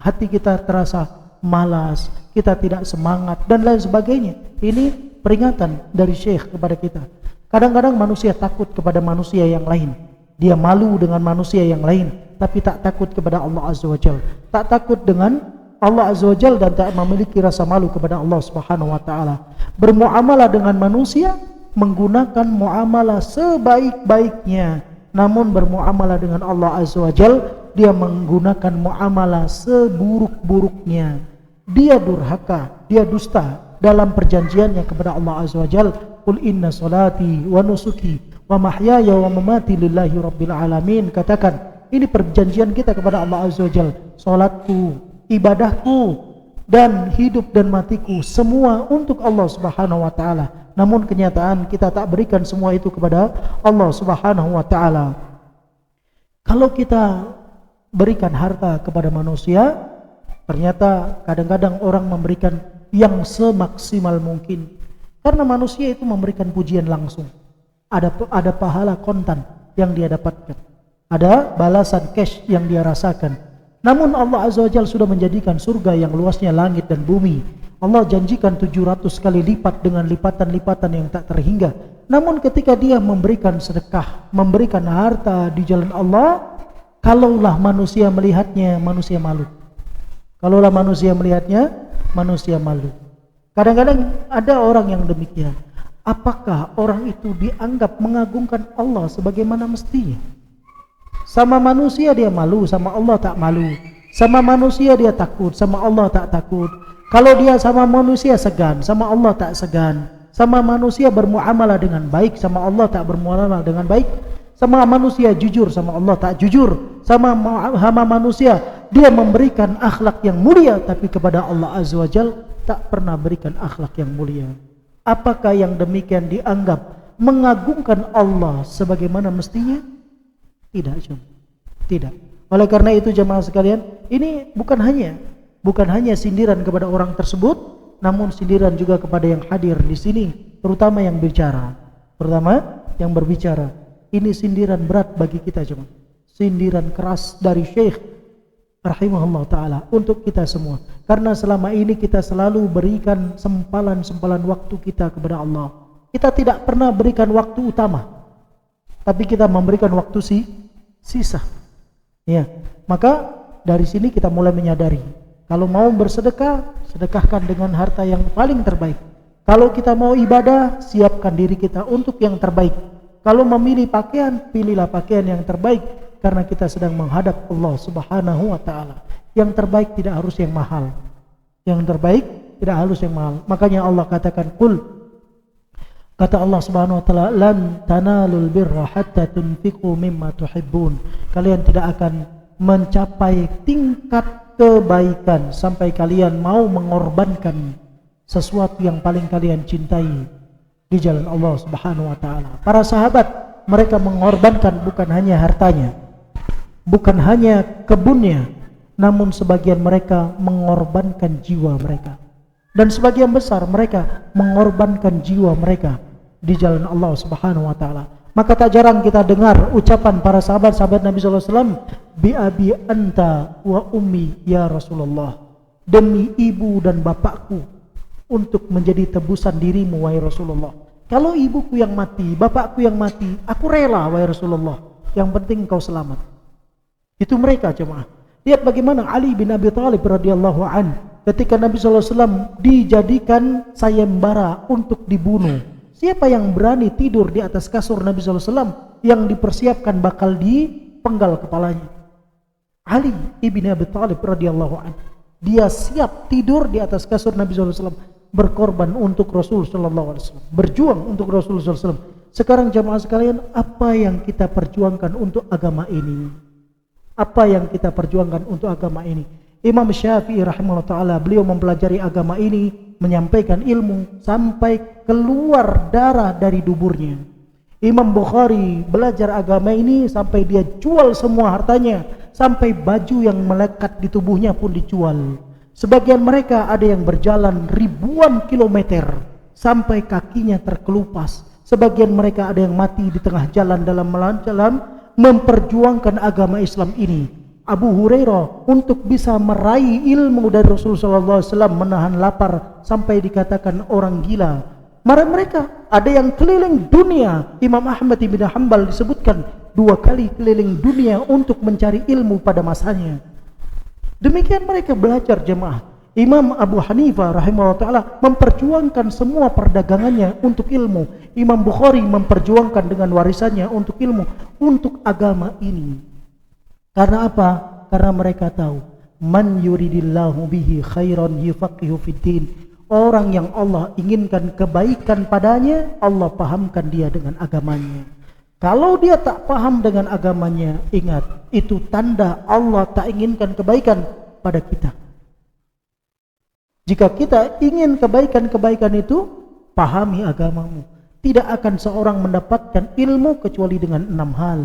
hati kita terasa malas, kita tidak semangat dan lain sebagainya. Ini peringatan dari Syekh kepada kita. Kadang-kadang manusia takut kepada manusia yang lain. Dia malu dengan manusia yang lain, tapi tak takut kepada Allah Azza wa Jalla. Tak takut dengan Allah Azza wa Jalla dan tak memiliki rasa malu kepada Allah Subhanahu wa taala. Bermuamalah dengan manusia menggunakan muamalah sebaik-baiknya, namun bermuamalah dengan Allah Azza wa Jalla dia menggunakan muamalah seburuk-buruknya. Dia durhaka, dia dusta dalam perjanjiannya kepada Allah Azza wa Jalla. Qul inna salati wa nusuki wa mahyaya wa mamati lillahi rabbil alamin. Katakan, ini perjanjian kita kepada Allah Azza wa Jalla. Salatku, ibadahku, dan hidup dan matiku semua untuk Allah Subhanahu wa taala. Namun kenyataan kita tak berikan semua itu kepada Allah Subhanahu wa taala. Kalau kita berikan harta kepada manusia, ternyata kadang-kadang orang memberikan yang semaksimal mungkin. Karena manusia itu memberikan pujian langsung. Ada pahala kontan yang dia dapatkan. Ada balasan cash yang dia rasakan. Namun Allah Azza wa Jalla sudah menjadikan surga yang luasnya langit dan bumi. Allah janjikan 700 kali lipat dengan lipatan-lipatan yang tak terhingga. Namun ketika dia memberikan sedekah, memberikan harta di jalan Allah, kalaulah manusia melihatnya, manusia malu. Kalaulah manusia melihatnya, manusia malu. Kadang-kadang ada orang yang demikian. Apakah orang itu dianggap mengagungkan Allah sebagaimana mestinya? Sama manusia dia malu, sama Allah tak malu. Sama manusia dia takut, sama Allah tak takut. Kalau dia sama manusia segan, sama Allah tak segan. Sama manusia bermuamalah dengan baik, sama Allah tak bermuamalah dengan baik. Sama manusia jujur, sama Allah tak jujur. Sama manusia dia memberikan akhlak yang mulia, tapi kepada Allah Azza wa Jalla tak pernah berikan akhlak yang mulia. Apakah yang demikian dianggap mengagungkan Allah sebagaimana mestinya? Tidak, tidak. Oleh karena itu jemaah sekalian, ini bukan hanya sindiran kepada orang tersebut, namun sindiran juga kepada yang hadir di sini, terutama yang berbicara. Ini sindiran berat bagi kita jemaah. Sindiran keras dari Syekh rahimahullah taala untuk kita semua. Karena selama ini kita selalu berikan sempalan-sempalan waktu kita kepada Allah. Kita tidak pernah berikan waktu utama, tapi kita memberikan waktu sisa. Ya, maka dari sini kita mulai menyadari, kalau mau bersedekah, sedekahkan dengan harta yang paling terbaik. Kalau kita mau ibadah, siapkan diri kita untuk yang terbaik. Kalau memilih pakaian, pilihlah pakaian yang terbaik, karena kita sedang menghadap Allah Subhanahu wa taala. Yang terbaik tidak harus yang mahal. Yang terbaik tidak harus yang mahal. Makanya Allah katakan, "Qul," kata Allah Subhanahu wa taala, "lan tanalul birra hatta tunfiqu mimma tuhibbun." Kalian tidak akan mencapai tingkat kebaikan sampai kalian mau mengorbankan sesuatu yang paling kalian cintai di jalan Allah Subhanahu wa taala. Para sahabat, mereka mengorbankan bukan hanya hartanya, bukan hanya kebunnya, namun sebagian mereka mengorbankan jiwa mereka. Dan sebagian besar mereka mengorbankan jiwa mereka di jalan Allah Subhanahu wa taala. Maka tak jarang kita dengar ucapan para sahabat-sahabat Nabi sallallahu alaihi wasallam, "Bi abi anta wa ummi ya Rasulullah." Demi ibu dan bapakku untuk menjadi tebusan dirimu wahai Rasulullah. Kalau ibuku yang mati, bapakku yang mati, aku rela wahai Rasulullah. Yang penting kau selamat. Itu mereka jemaah. Lihat bagaimana Ali bin Abi Thalib radhiyallahu an, ketika Nabi sallallahu alaihi wasallam dijadikan sayembara untuk dibunuh. Siapa yang berani tidur di atas kasur Nabi sallallahu alaihi wasallam yang dipersiapkan bakal dipenggal kepalanya? Ali ibn Abi Thalib radhiyallahu an. Dia siap tidur di atas kasur Nabi sallallahu alaihi wasallam, berkorban untuk Rasul sallallahu alaihi wasallam, berjuang untuk Rasul sallallahu alaihi wasallam. Sekarang jamaah sekalian, apa yang kita perjuangkan untuk agama ini? Apa yang kita perjuangkan untuk agama ini? Imam Syafi'i rahimahullah ta'ala, beliau mempelajari agama ini, menyampaikan ilmu sampai keluar darah dari duburnya. Imam Bukhari belajar agama ini sampai dia jual semua hartanya, sampai baju yang melekat di tubuhnya pun dijual. Sebagian mereka ada yang berjalan ribuan kilometer sampai kakinya terkelupas. Sebagian mereka ada yang mati di tengah jalan dalam memperjuangkan agama Islam ini. Abu Hurairah untuk bisa meraih ilmu dari Rasulullah SAW, menahan lapar sampai dikatakan orang gila. Mereka ada yang keliling dunia. Imam Ahmad bin Hanbal disebutkan 2 kali keliling dunia untuk mencari ilmu pada masanya. Demikian mereka belajar jemaah. Imam Abu Hanifah rahimahullah ta'ala memperjuangkan semua perdagangannya untuk ilmu. Imam Bukhari memperjuangkan dengan warisannya untuk ilmu, untuk agama ini. Karena apa? Karena mereka tahu, man yuridillahu bihi khairan yufaqihu fiddin. Orang yang Allah inginkan kebaikan padanya, Allah pahamkan dia dengan agamanya. Kalau dia tak paham dengan agamanya, ingat, itu tanda Allah tak inginkan kebaikan pada kita. Jika kita ingin kebaikan-kebaikan itu, pahami agamamu. Tidak akan seorang mendapatkan ilmu kecuali dengan 6 hal.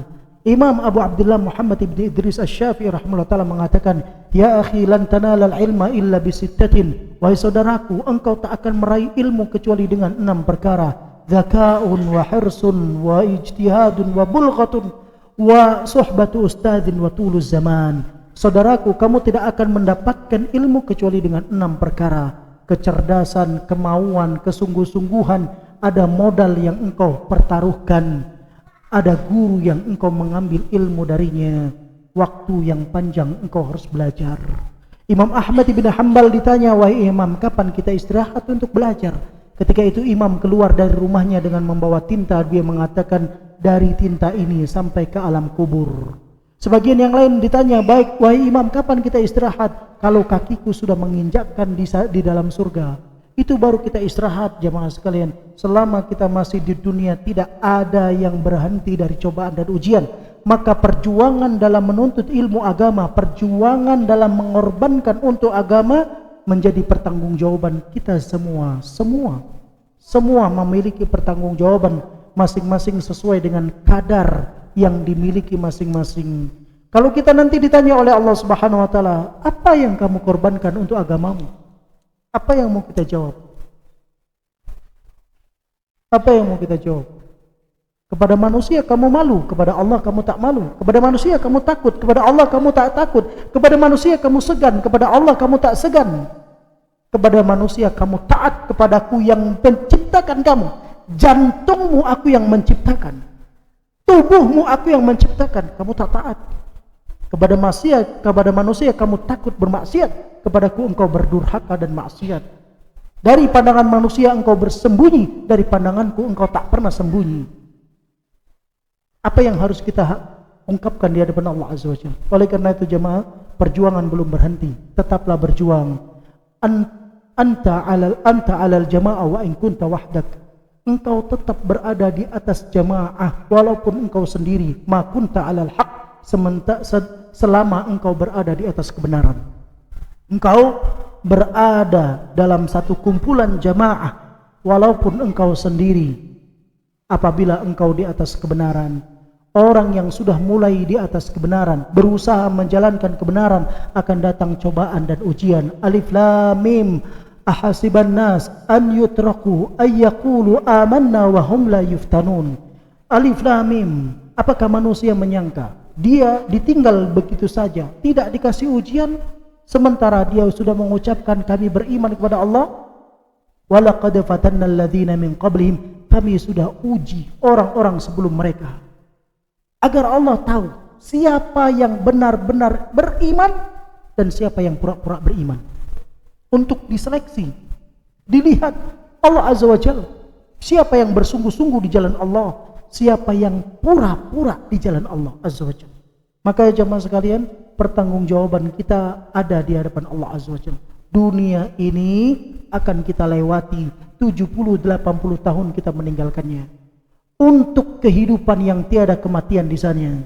Imam Abu Abdullah Muhammad ibn Idris Asy-Syafi'i rahimahullah ta'ala mengatakan, ya akhi lan tanalal ilma illa bisittatin. Wahai saudaraku, engkau tak akan meraih ilmu kecuali dengan 6 perkara. Zaka'un wa hirsun wa ijtihadun wa bulghatun wa suhbatu ustadzin wa tuluz zaman. Saudaraku, kamu tidak akan mendapatkan ilmu kecuali dengan 6 perkara. Kecerdasan, kemauan, kesungguh-sungguhan, ada modal yang engkau pertaruhkan, ada guru yang engkau mengambil ilmu darinya, waktu yang panjang engkau harus belajar. Imam Ahmad bin Hanbal ditanya, wahai imam, kapan kita istirahat untuk belajar? Ketika itu imam keluar dari rumahnya dengan membawa tinta. Dia mengatakan, dari tinta ini sampai ke alam kubur. Sebagian yang lain ditanya, baik wahai imam, kapan kita istirahat? Kalau kakiku sudah menginjakkan di dalam surga, itu baru kita istirahat. Jamaah sekalian, selama kita masih di dunia, tidak ada yang berhenti dari cobaan dan ujian. Maka perjuangan dalam menuntut ilmu agama, perjuangan dalam mengorbankan untuk agama, menjadi pertanggungjawaban kita semua. Semua memiliki pertanggungjawaban masing-masing sesuai dengan kadar yang dimiliki masing-masing. Kalau kita nanti ditanya oleh Allah Subhanahu wa taala, apa yang kamu korbankan untuk agamamu? Apa yang mau kita jawab? Apa yang mau kita jawab? Kepada manusia kamu malu, kepada Allah kamu tak malu. Kepada manusia kamu takut, kepada Allah kamu tak takut. Kepada manusia kamu segan, kepada Allah kamu tak segan. Kepada manusia kamu taat kepadaku yang menciptakan kamu. Jantungmu aku yang menciptakan, tubuhmu aku yang menciptakan, kamu tak taat. Kepada manusia kamu takut bermaksiat, kepadaku engkau berdurhaka dan maksiat. Dari pandangan manusia engkau bersembunyi, dari pandanganku engkau tak pernah sembunyi. Apa yang harus kita ungkapkan di hadapan Allah Azza wa Jalla? Oleh karena itu jemaah, perjuangan belum berhenti, tetaplah berjuang. Anta alal jamaah wa in kunta wahdak. Engkau tetap berada di atas jamaah walaupun engkau sendiri. Ma kunta alal haq, selama engkau berada di atas kebenaran. Engkau berada dalam satu kumpulan jamaah walaupun engkau sendiri. Apabila engkau di atas kebenaran, orang yang sudah mulai di atas kebenaran, berusaha menjalankan kebenaran, akan datang cobaan dan ujian. Alif lam mim. Ahasiban nas an yutraku ay yaqulu amanna wa hum la yuftanun. Alif lam mim. Apakah manusia menyangka dia ditinggal begitu saja, tidak dikasih ujian, sementara dia sudah mengucapkan kami beriman kepada Allah? Walaqad fatanna alladhina min qablihim. Kami sudah uji orang-orang sebelum mereka, agar Allah tahu siapa yang benar-benar beriman dan siapa yang pura-pura beriman. Untuk diseleksi, dilihat Allah Azza wa Jalla, siapa yang bersungguh-sungguh di jalan Allah, siapa yang pura-pura di jalan Allah Azza wa Jalla. Maka jemaah sekalian, pertanggungjawaban kita ada di hadapan Allah Azza wa Jalla. Dunia ini akan kita lewati, 70-80 tahun kita meninggalkannya. Untuk kehidupan yang tiada kematian di sana.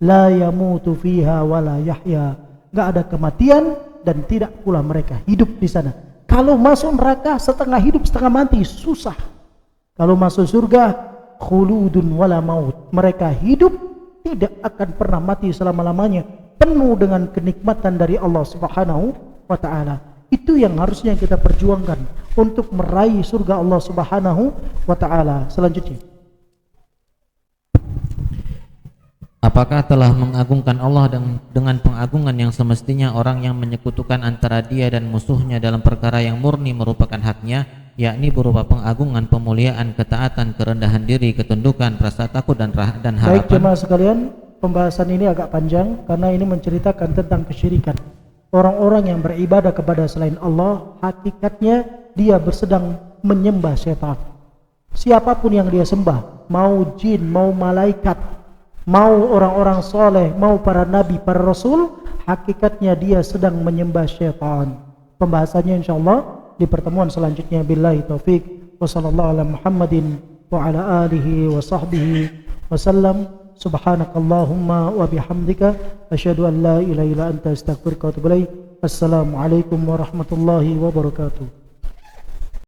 La yamutu fiha wa la yahya. Enggak ada kematian dan tidak pula mereka hidup di sana. Kalau masuk neraka setengah hidup setengah mati, susah. Kalau masuk surga, khuludun wala maut. Mereka hidup tidak akan pernah mati selama-lamanya, penuh dengan kenikmatan dari Allah Subhanahu wa taala. Itu yang harusnya kita perjuangkan untuk meraih surga Allah Subhanahu wa taala. Selanjutnya, apakah telah mengagungkan Allah dengan pengagungan yang semestinya orang yang menyekutukan antara dia dan musuhnya dalam perkara yang murni merupakan haknya, yakni berupa pengagungan, pemuliaan, ketaatan, kerendahan diri, ketundukan, rasa takut dan harapan. Baik jemaah sekalian, pembahasan ini agak panjang karena ini menceritakan tentang kesyirikan. Orang-orang yang beribadah kepada selain Allah, hakikatnya dia bersedang menyembah syaitan. Siapapun yang dia sembah, mau jin, mau malaikat, mau orang-orang soleh, mau para nabi, para rasul, hakikatnya dia sedang menyembah syaitan. Pembahasannya insyaallah di pertemuan selanjutnya. Billahi taufik wa sallallahu ala Muhammadin wa ala alihi wa sahbihi wasallam. Subhanakallahumma wa bihamdika asyhadu an la ilaha illa anta astaghfiruka wa atubu ilaik. Assalamualaikum warahmatullahi wabarakatuh.